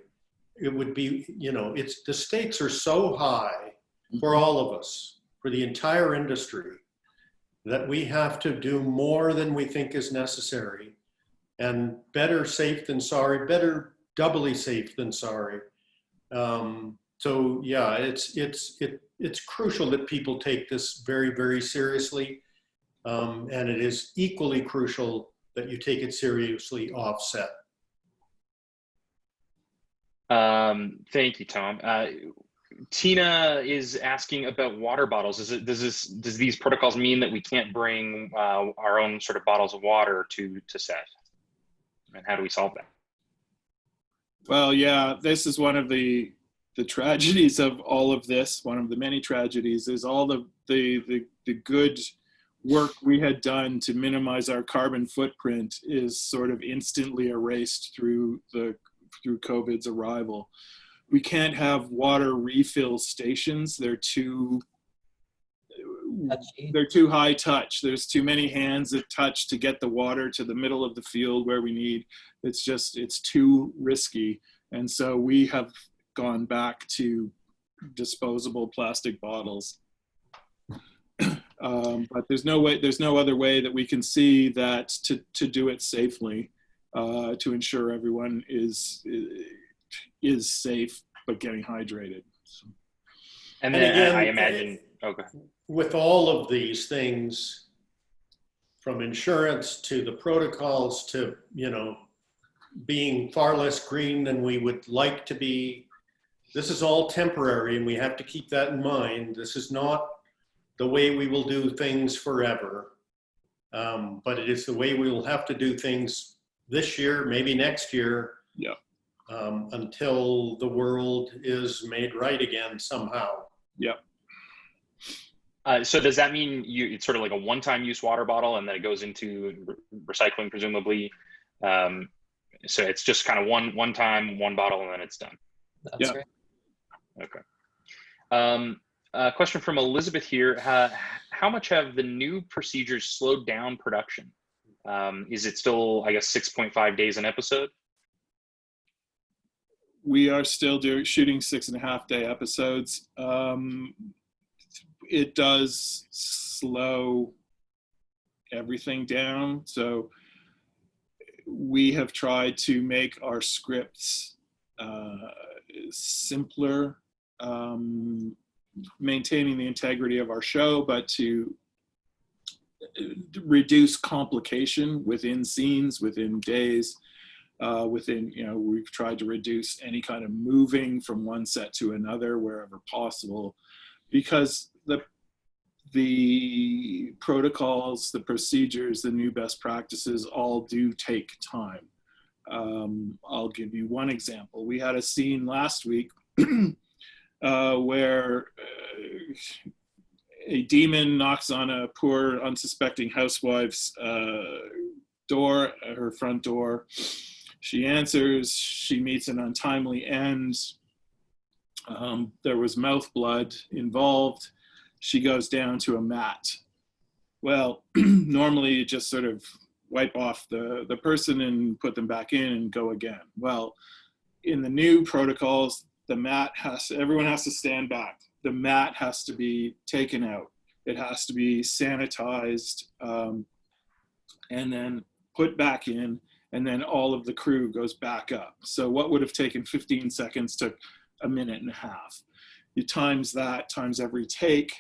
It would be, you know, the stakes are so high for all of us, for the entire industry, that we have to do more than we think is necessary. And better safe than sorry, better doubly safe than sorry. So yeah, it's crucial that people take this very, very seriously. And it is equally crucial that you take it seriously offset. Thank you, Tom. Tina is asking about water bottles. Does these protocols mean that we can't bring our own sort of bottles of water to set? And how do we solve that? Well, yeah, this is one of the tragedies of all of this. One of the many tragedies is all the good work we had done to minimize our carbon footprint is sort of instantly erased through COVID's arrival. We can't have water refill stations. They're too high touch. There's too many hands that touch to get the water to the middle of the field where we need. It's too risky. And so we have gone back to disposable plastic bottles. But there's no other way that we can see that to do it safely, to ensure everyone is safe but getting hydrated. So. And then again, I imagine, okay. With all of these things, from insurance to the protocols to, you know, being far less green than we would like to be, this is all temporary, and we have to keep that in mind. This is not the way we will do things forever, but it is the way we will have to do things this year, maybe next year, yeah. Until the world is made right again somehow. Yep. So does that mean it's sort of like a one-time use water bottle, and then it goes into recycling, presumably? So it's just kind of one time, one bottle, and then it's done. That's right. Okay. A question from Elizabeth here. How much have the new procedures slowed down production? Is it still, I guess, 6.5 days an episode? We are still shooting 6.5 day episodes. It does slow everything down. So we have tried to make our scripts simpler, maintaining the integrity of our show, but to reduce complication within scenes, within days, we've tried to reduce any kind of moving from one set to another wherever possible, because the protocols, the procedures, the new best practices all do take time. I'll give you one example. We had a scene last week where a demon knocks on a poor unsuspecting housewife's door, her front door. She answers, she meets an untimely end. There was mouth blood involved. She goes down to a mat. Well, normally you just sort of wipe off the person and put them back in and go again. Well, in the new protocols, the mat everyone has to stand back. The mat has to be taken out. It has to be sanitized and then put back in, and then all of the crew goes back up. So what would have taken 15 seconds took a minute and a half. You times that, times every take.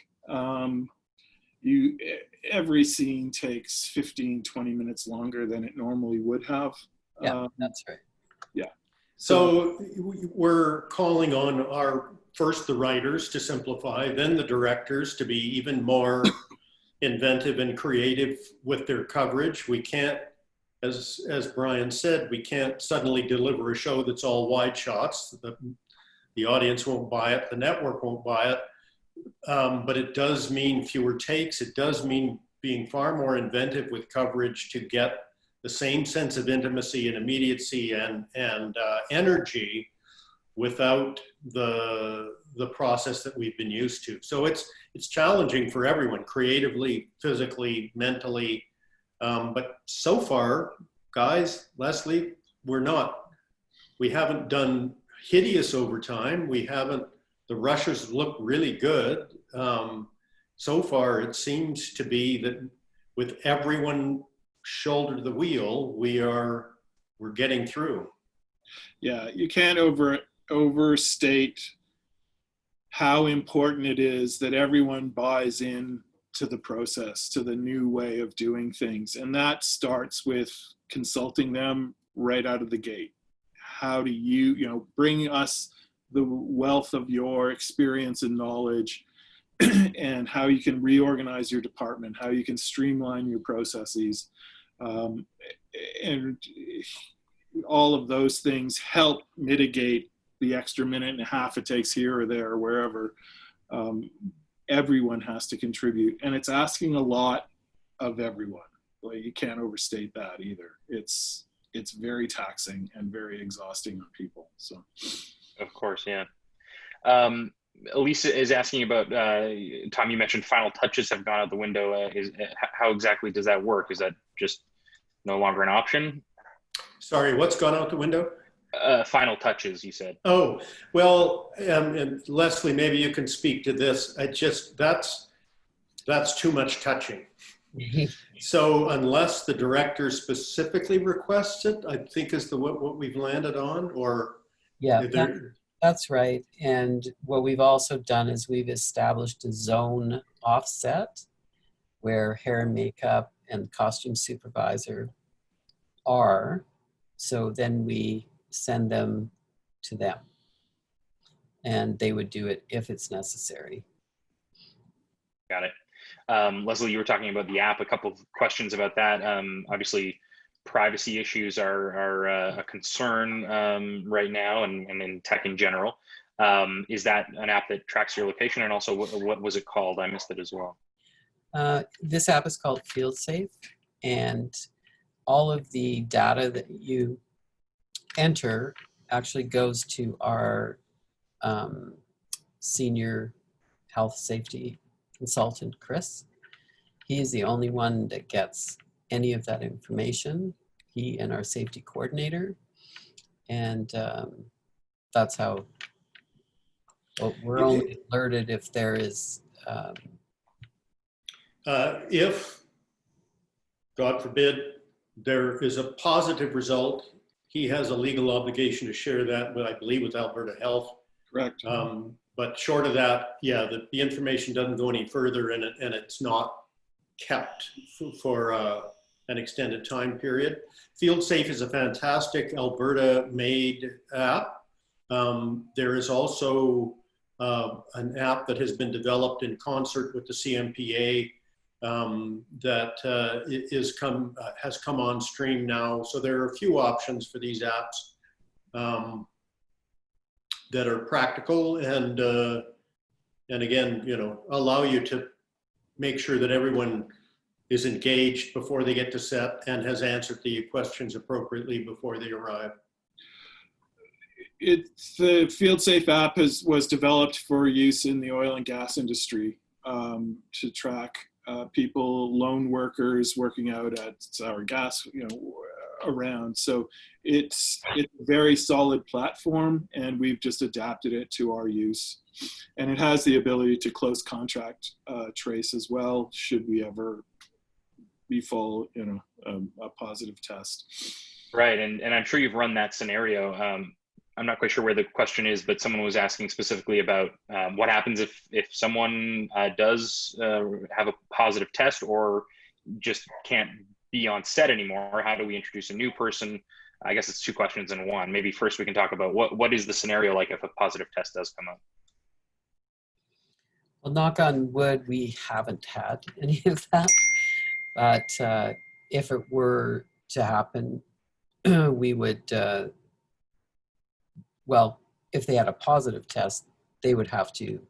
Every scene takes 15, 20 minutes longer than it normally would have. Yeah, that's right. Yeah. So we're calling on first the writers to simplify, then the directors to be even more inventive and creative with their coverage. We can't, as Brian said, we can't suddenly deliver a show that's all wide shots. The audience won't buy it, the network won't buy it. But it does mean fewer takes. It does mean being far more inventive with coverage to get the same sense of intimacy and immediacy and energy without the process that we've been used to. So it's challenging for everyone, creatively, physically, mentally. But so far, guys, Leslie, we haven't done hideous overtime. The rushes look really good. So far, it seems to be that with everyone shoulder to the wheel, we're getting through. Yeah, you can't overstate how important it is that everyone buys in to the process, to the new way of doing things. And that starts with consulting them right out of the gate. How do you bring us the wealth of your experience and knowledge, and how you can reorganize your department, how you can streamline your processes. And all of those things help mitigate the extra minute and a half it takes here or there or wherever. Everyone has to contribute, and it's asking a lot of everyone. Well, you can't overstate that either. It's very taxing and very exhausting on people. So. Of course, yeah. Elisa is asking about, Tom, you mentioned final touches have gone out the window. How exactly does that work? Is that just no longer an option? Sorry, what's gone out the window? Final touches, you said. Oh, well, and Leslie, maybe you can speak to this. That's too much touching. So unless the director specifically requests it, I think is what we've landed on, or... Yeah, that's right. And what we've also done is we've established a zone offset where hair and makeup and costume supervisor are. So then we send them to them, and they would do it if it's necessary. Got it. Leslie, you were talking about the app, a couple of questions about that. Obviously, privacy issues are a concern right now and in tech in general. Is that an app that tracks your location? And also, what was it called? I missed it as well. This app is called FieldSafe, and all of the data that you enter actually goes to our senior health safety consultant, Chris. He is the only one that gets any of that information, he and our safety coordinator. And that's how we're only alerted if there is. If, God forbid, there is a positive result, he has a legal obligation to share that, I believe, with Alberta Health. Correct. But short of that, yeah, the information doesn't go any further, and it's not kept for an extended time period. FieldSafe is a fantastic Alberta-made app. There is also an app that has been developed in concert with the CMPA that has come on stream now. So there are a few options for these apps that are practical and again, you know, allow you to make sure that everyone is engaged before they get to set and has answered the questions appropriately before they arrive. The FieldSafe app was developed for use in the oil and gas industry to track people, lone workers working out at sour gas, you know, around. So it's a very solid platform, and we've just adapted it to our use. And it has the ability to close contract trace as well, should we ever be full, you know, a positive test. Right, and I'm sure you've run that scenario. I'm not quite sure where the question is, but someone was asking specifically about what happens if someone does have a positive test or just can't be on set anymore. How do we introduce a new person? I guess it's two questions in one. Maybe first we can talk about what is the scenario like if a positive test does come up? Well, knock on wood, we haven't had any of that. But if it were to happen, we would, well, if they had a positive test, they would have to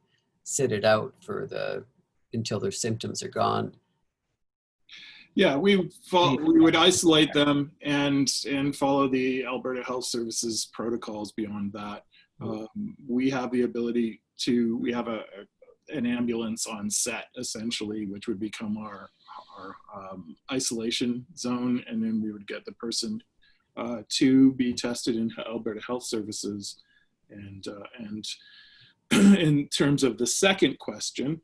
sit it out for until their symptoms are gone. Yeah, we would isolate them and follow the Alberta Health Services protocols beyond that. We have the ability to, we have an ambulance on set essentially, which would become our isolation zone, and then we would get the person to be tested in Alberta Health Services. And in terms of the second question,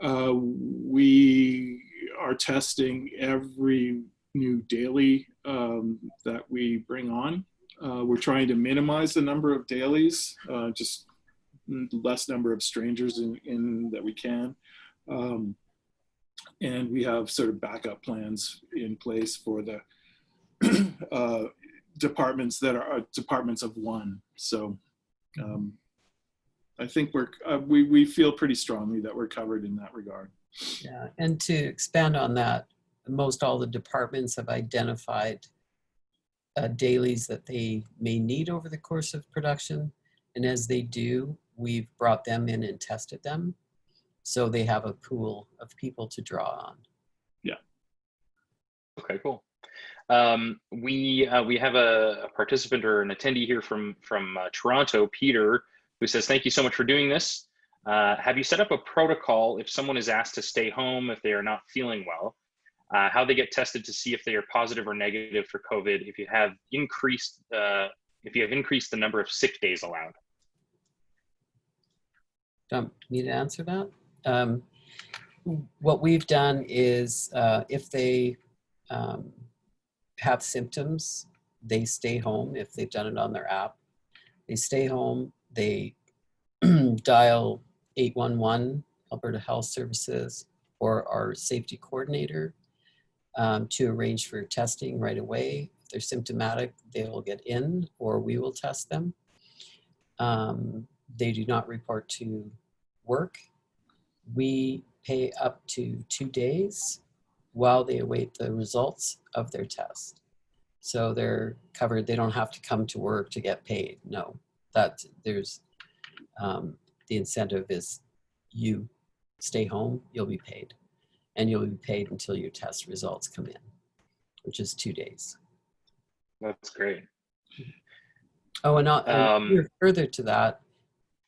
we are testing every new daily that we bring on. We're trying to minimize the number of dailies, just less number of strangers in that we can. And we have sort of backup plans in place for the departments that are departments of one. So I think we feel pretty strongly that we're covered in that regard. Yeah, and to expand on that, most all the departments have identified dailies that they may need over the course of production. And as they do, we've brought them in and tested them. So they have a pool of people to draw on. Yeah. Okay, cool. We have a participant or an attendee here from Toronto, Peter, who says, thank you so much for doing this. Have you set up a protocol if someone is asked to stay home if they are not feeling well? How they get tested to see if they are positive or negative for COVID, if you have increased the number of sick days allowed? Don't need to answer that. What we've done is if they have symptoms, they stay home. If they've done it on their app, they stay home, they dial 811, Alberta Health Services, or our safety coordinator to arrange for testing right away. If they're symptomatic, they will get in or we will test them. They do not report to work. We pay up to 2 days while they await the results of their test. So they're covered. They don't have to come to work to get paid. No, there's the incentive is you stay home, you'll be paid. And you'll be paid until your test results come in, which is 2 days. That's great. Oh, and further to that,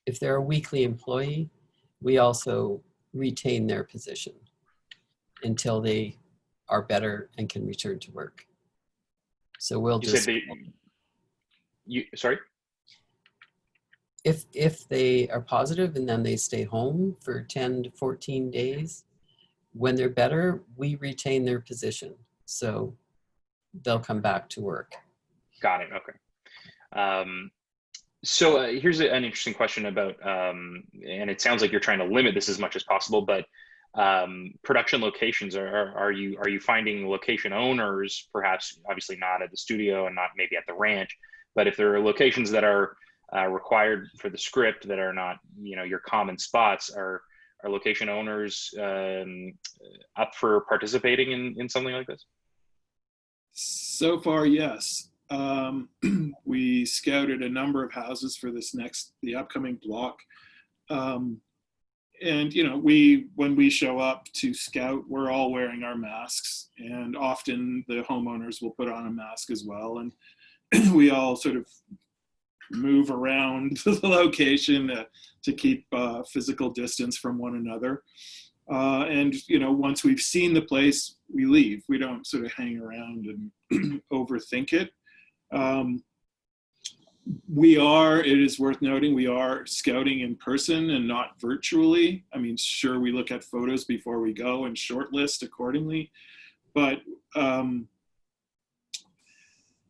if they're a weekly employee, we also retain their position until they are better and can return to work. So we'll sorry? If they are positive and then they stay home for 10 to 14 days, when they're better, we retain their position. So they'll come back to work. Got it, okay. So here's an interesting question about, and it sounds like you're trying to limit this as much as possible, but production locations, are you finding location owners, perhaps obviously not at the studio and not maybe at the ranch, but if there are locations that are required for the script that are not, your common spots. Are location owners up for participating in something like this? So far, yes. We scouted a number of houses for the upcoming block. And when we show up to scout, we're all wearing our masks, and often the homeowners will put on a mask as well. And we all sort of move around the location to keep physical distance from one another. And once we've seen the place, we leave. We don't sort of hang around and overthink it. It is worth noting, we are scouting in person and not virtually. I mean, sure, we look at photos before we go and shortlist accordingly, but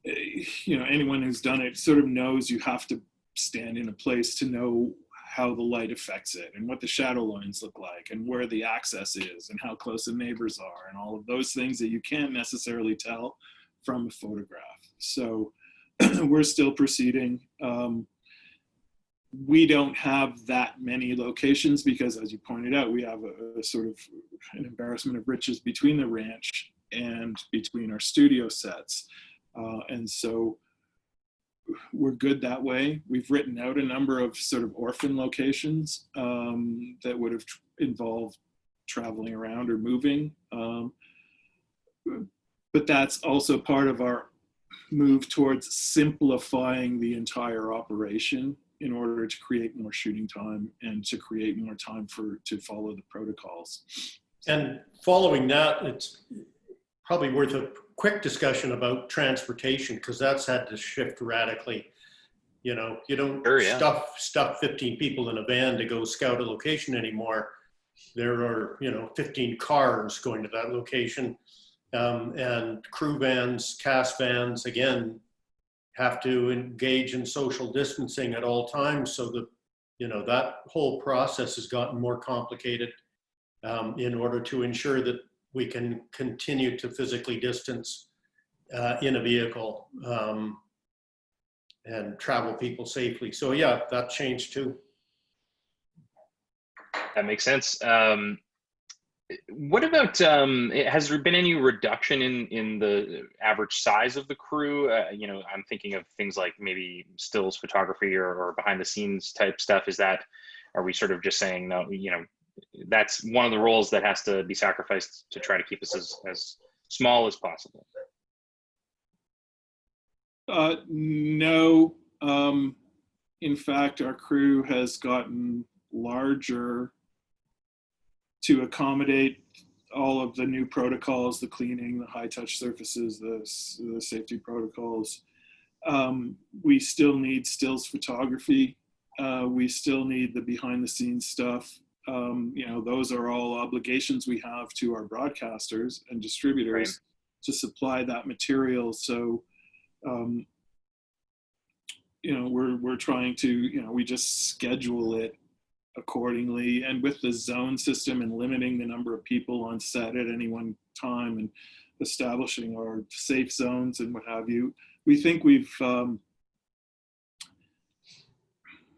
anyone who's done it sort of knows you have to stand in a place to know how the light affects it and what the shadow lines look like and where the access is and how close the neighbors are and all of those things that you can't necessarily tell from a photograph. So we're still proceeding. We don't have that many locations because, as you pointed out, we have a sort of an embarrassment of riches between the ranch and between our studio sets. And so we're good that way. We've written out a number of sort of orphan locations that would have involved traveling around or moving. But that's also part of our move towards simplifying the entire operation in order to create more shooting time and to create more time to follow the protocols. And following that, it's probably worth a quick discussion about transportation, because that's had to shift radically. You don't Sure, yeah. stuff 15 people in a van to go scout a location anymore. There are 15 cars going to that location, and crew vans, cast vans, again, have to engage in social distancing at all times. So that whole process has gotten more complicated in order to ensure that we can continue to physically distance in a vehicle and travel people safely. So yeah, that changed too. That makes sense. What about, has there been any reduction in the average size of the crew? I'm thinking of things like maybe stills photography or behind the scenes type stuff. Are we sort of just saying, no, that's one of the roles that has to be sacrificed to try to keep us as small as possible? No. In fact, our crew has gotten larger to accommodate all of the new protocols, the cleaning, the high touch surfaces, the safety protocols. We still need stills photography. We still need the behind the scenes stuff. Those are all obligations we have to our broadcasters and distributors to supply that material. So, we're trying to, we just schedule it accordingly, and with the zone system and limiting the number of people on set at any one time and establishing our safe zones and what have you, we think we've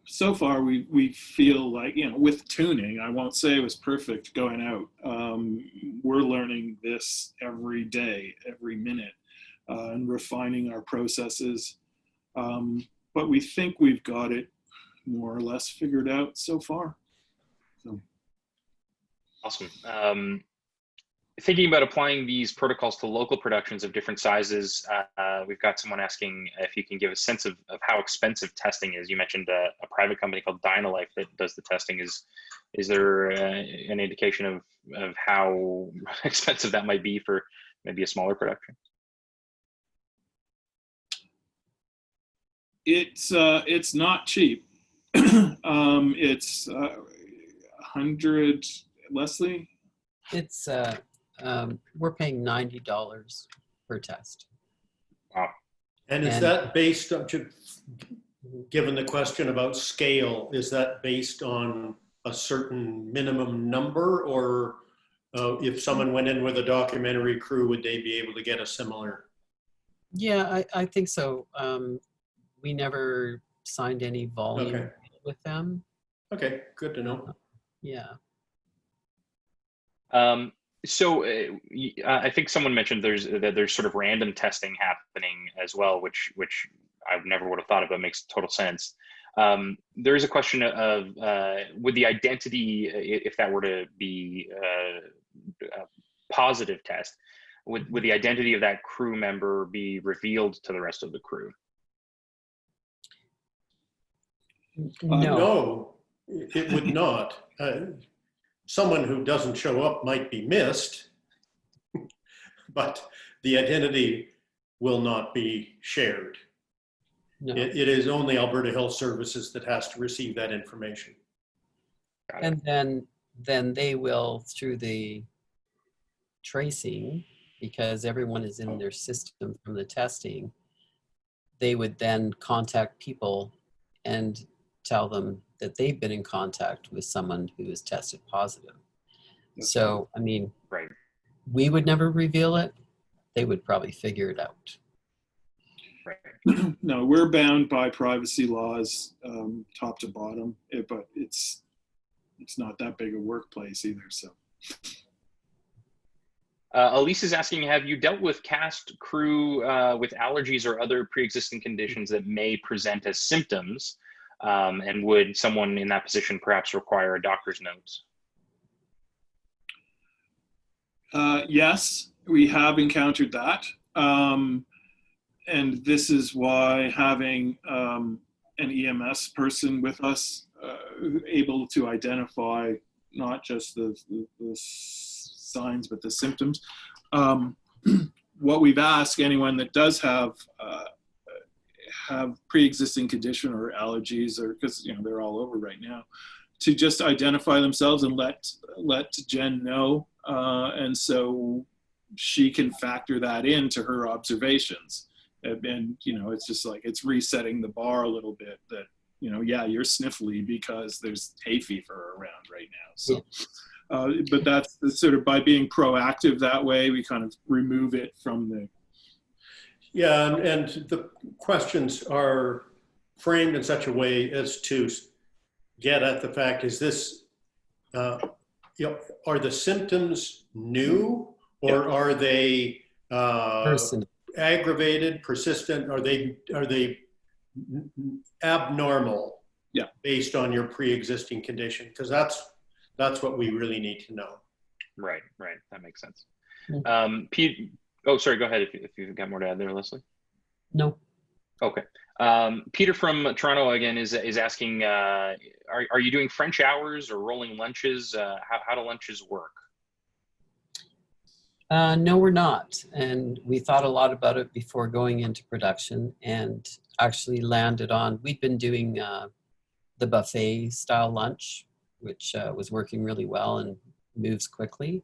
so far we feel like, with tuning, I won't say it was perfect going out. We're learning this every day, every minute, and refining our processes, but we think we've got it more or less figured out so far. So. Awesome. Thinking about applying these protocols to local productions of different sizes, we've got someone asking if you can give a sense of how expensive testing is. You mentioned a private company called Dynalife that does the testing. Is there an indication of how expensive that might be for maybe a smaller production? It's not cheap. It's 100, Leslie? It's we're paying $90 per test. Wow. And is that based on, given the question about scale, is that based on a certain minimum number, or if someone went in with a documentary crew, would they be able to get a similar? Yeah, I think so. We never signed any volume Okay. with them. Okay, good to know. Yeah. So I think someone mentioned there's sort of random testing happening as well, which I never would have thought of, but makes total sense. There is a question of would the identity, if that were to be a positive test, would the identity of that crew member be revealed to the rest of the crew? No. No, it would not. Someone who doesn't show up might be missed, but the identity will not be shared. No. It is only Alberta Health Services that has to receive that information. Got it. And then they will, through the tracing, because everyone is in their system from the testing, they would then contact people and tell them that they've been in contact with someone who is tested positive. So, I mean, Right. we would never reveal it. They would probably figure it out. Right. No, we're bound by privacy laws, top to bottom, but it's not that big a workplace either. So, Elise is asking, have you dealt with cast crew with allergies or other pre-existing conditions that may present as symptoms? And would someone in that position perhaps require a doctor's note? yes, we have encountered that. And this is why having an EMS person with us, able to identify not just the signs, but the symptoms. What we've asked anyone that does have pre-existing condition or allergies, or because they're all over right now, to just identify themselves and let Jen know, and so she can factor that into her observations. And it's just like it's resetting the bar a little bit that yeah, you're sniffly because there's hay fever around right now. So but that's sort of by being proactive that way, we kind of remove it from the. Yeah, and the questions are framed in such a way as to get at the fact, is this, are the symptoms new, or are they aggravated, persistent? Are they abnormal? Yeah. Based on your pre-existing condition? Because that's what we really need to know. Right. That makes sense. Mm-hmm. Pete, oh, sorry, go ahead if you've got more to add there, Leslie. No. Okay. Peter from Toronto again is asking, are you doing French hours or rolling lunches? How do lunches work? No, we're not. And we thought a lot about it before going into production, and actually landed on, we'd been doing the buffet style lunch, which was working really well and moves quickly.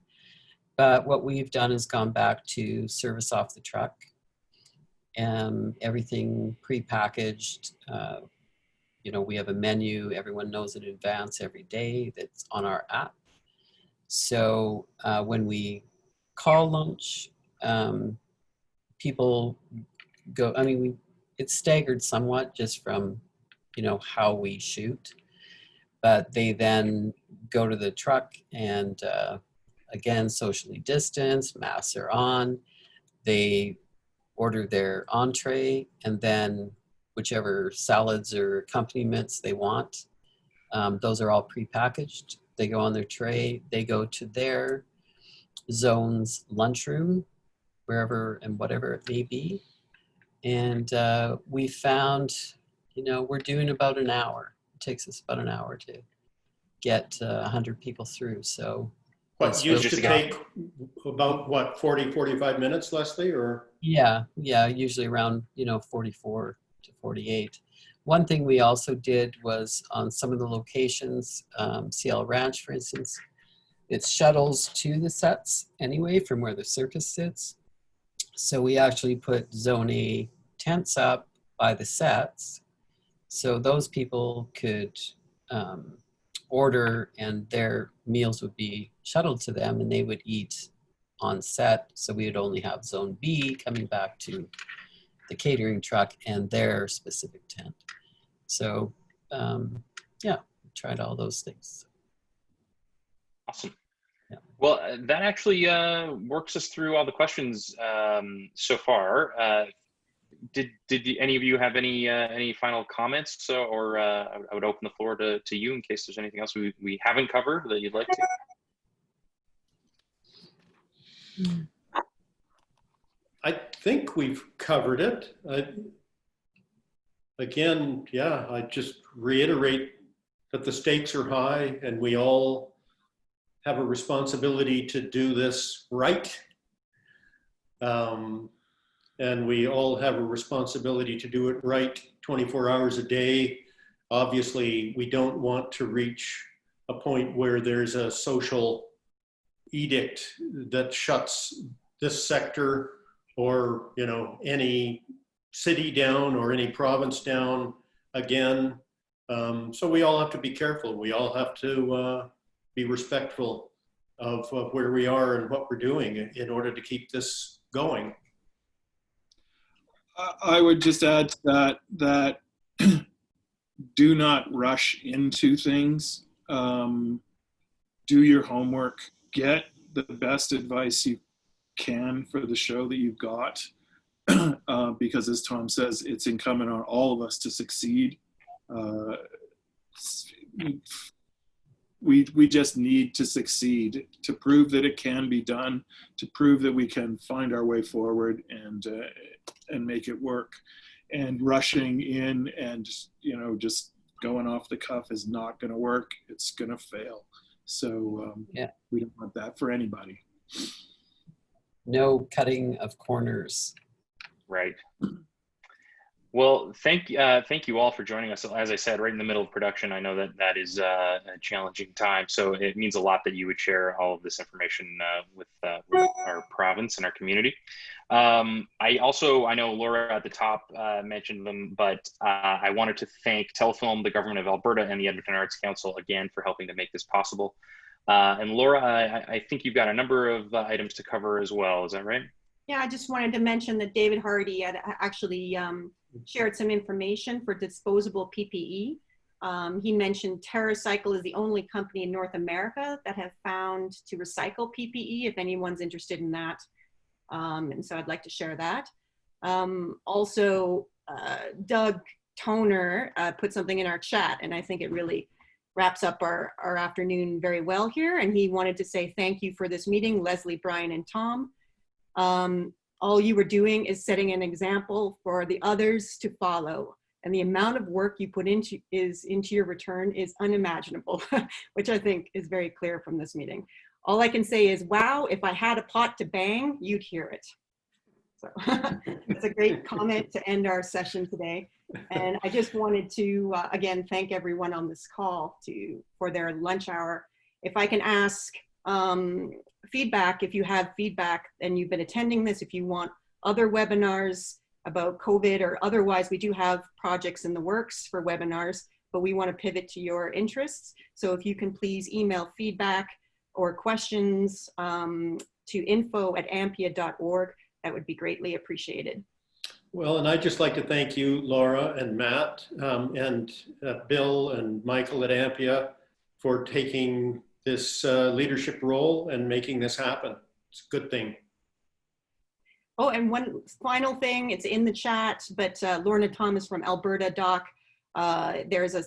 But what we've done is gone back to service off the truck, and everything pre-packaged. We have a menu, everyone knows in advance every day, that's on our app. So when we call lunch, people go, it's staggered somewhat just from, how we shoot, but they then go to the truck and again, socially distanced, masks are on, they order their entree, and then whichever salads or accompaniments they want, those are all pre-packaged. They go on their tray, they go to their zone's lunchroom, wherever and whatever it may be. And we found, we're doing about an hour. It takes us about an hour to get 100 people through. So What used to take about 40, 45 minutes, Leslie, or? Yeah, usually around 44 to 48. One thing we also did was on some of the locations, CL Ranch, for instance, it's shuttles to the sets anyway from where the circus sits. So we actually put Zone A tents up by the sets, so those people could order and their meals would be shuttled to them and they would eat on set. So we would only have Zone B coming back to the catering truck and their specific tent. So yeah, tried all those things. Awesome. Yeah. Well, that actually works us through all the questions so far. Did any of you have any final comments, or I would open the floor to you in case there's anything else we haven't covered that you'd like to? I think we've covered it. Again, yeah, I just reiterate that the stakes are high and we all have a responsibility to do this right. And we all have a responsibility to do it right 24 hours a day. Obviously, we don't want to reach a point where there's a social edict that shuts this sector or, you know, any city down or any province down again. So we all have to be careful. We all have to be respectful of where we are and what we're doing in order to keep this going. I would just add to that do not rush into things. Do your homework. Get the best advice you can for the show that you've got. Because as Tom says, it's incumbent on all of us to succeed. We just need to succeed to prove that it can be done, to prove that we can find our way forward and make it work. And rushing in and, you know, just going off the cuff is not going to work. It's going to fail. So yeah, we don't want that for anybody. No cutting of corners. Right. Well, thank you all for joining us. As I said, right in the middle of production, I know that is a challenging time. So it means a lot that you would share all of this information with our province and our community. I know Laura at the top mentioned them, but I wanted to thank Telefilm, the Government of Alberta, and the Edmonton Arts Council again for helping to make this possible. And Laura, I think you've got a number of items to cover as well. Is that right? Yeah, I just wanted to mention that David Hardy had actually shared some information for disposable PPE. He mentioned TerraCycle is the only company in North America that have found to recycle PPE, if anyone's interested in that. And so I'd like to share that. Also, Doug Toner put something in our chat, and I think it really wraps up our afternoon very well here. And he wanted to say thank you for this meeting, Leslie, Brian, and Tom. All you were doing is setting an example for the others to follow. And the amount of work you put into your return is unimaginable, which I think is very clear from this meeting. All I can say is, wow, if I had a pot to bang, you'd hear it. So that's a great comment to end our session today. And I just wanted to, again, thank everyone on this call for their lunch hour. If I can ask feedback, if you have feedback and you've been attending this, if you want other webinars about COVID or otherwise, we do have projects in the works for webinars, but we want to pivot to your interests. So if you can please email feedback or questions to info@ampia.org, that would be greatly appreciated. Well, and I'd just like to thank you, Laura and Matt, and Bill and Michael at AMPIA for taking this leadership role and making this happen. It's a good thing. Oh, and one final thing, it's in the chat, but Lorna Thomas from Alberta Doc, there is a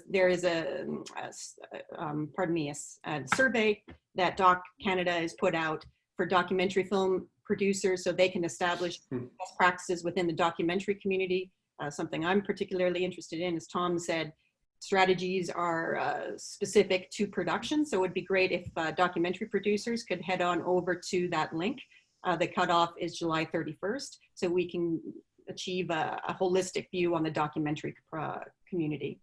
survey that Doc Canada has put out for documentary film producers so they can establish best practices within the documentary community. Something I'm particularly interested in, as Tom said, strategies are specific to production. So it would be great if documentary producers could head on over to that link. The cutoff is July 31st, so we can achieve a holistic view on the documentary community.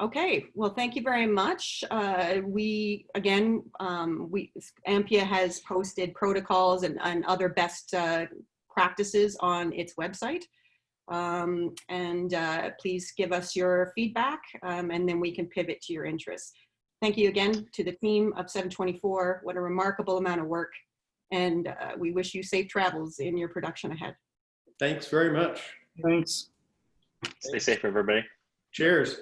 Okay, well, thank you very much. AMPIA has posted protocols and other best practices on its website. Please give us your feedback and then we can pivot to your interests. Thank you again to the team of 724. What a remarkable amount of work. And we wish you safe travels in your production ahead. Thanks very much. Thanks. Stay safe, everybody. Cheers.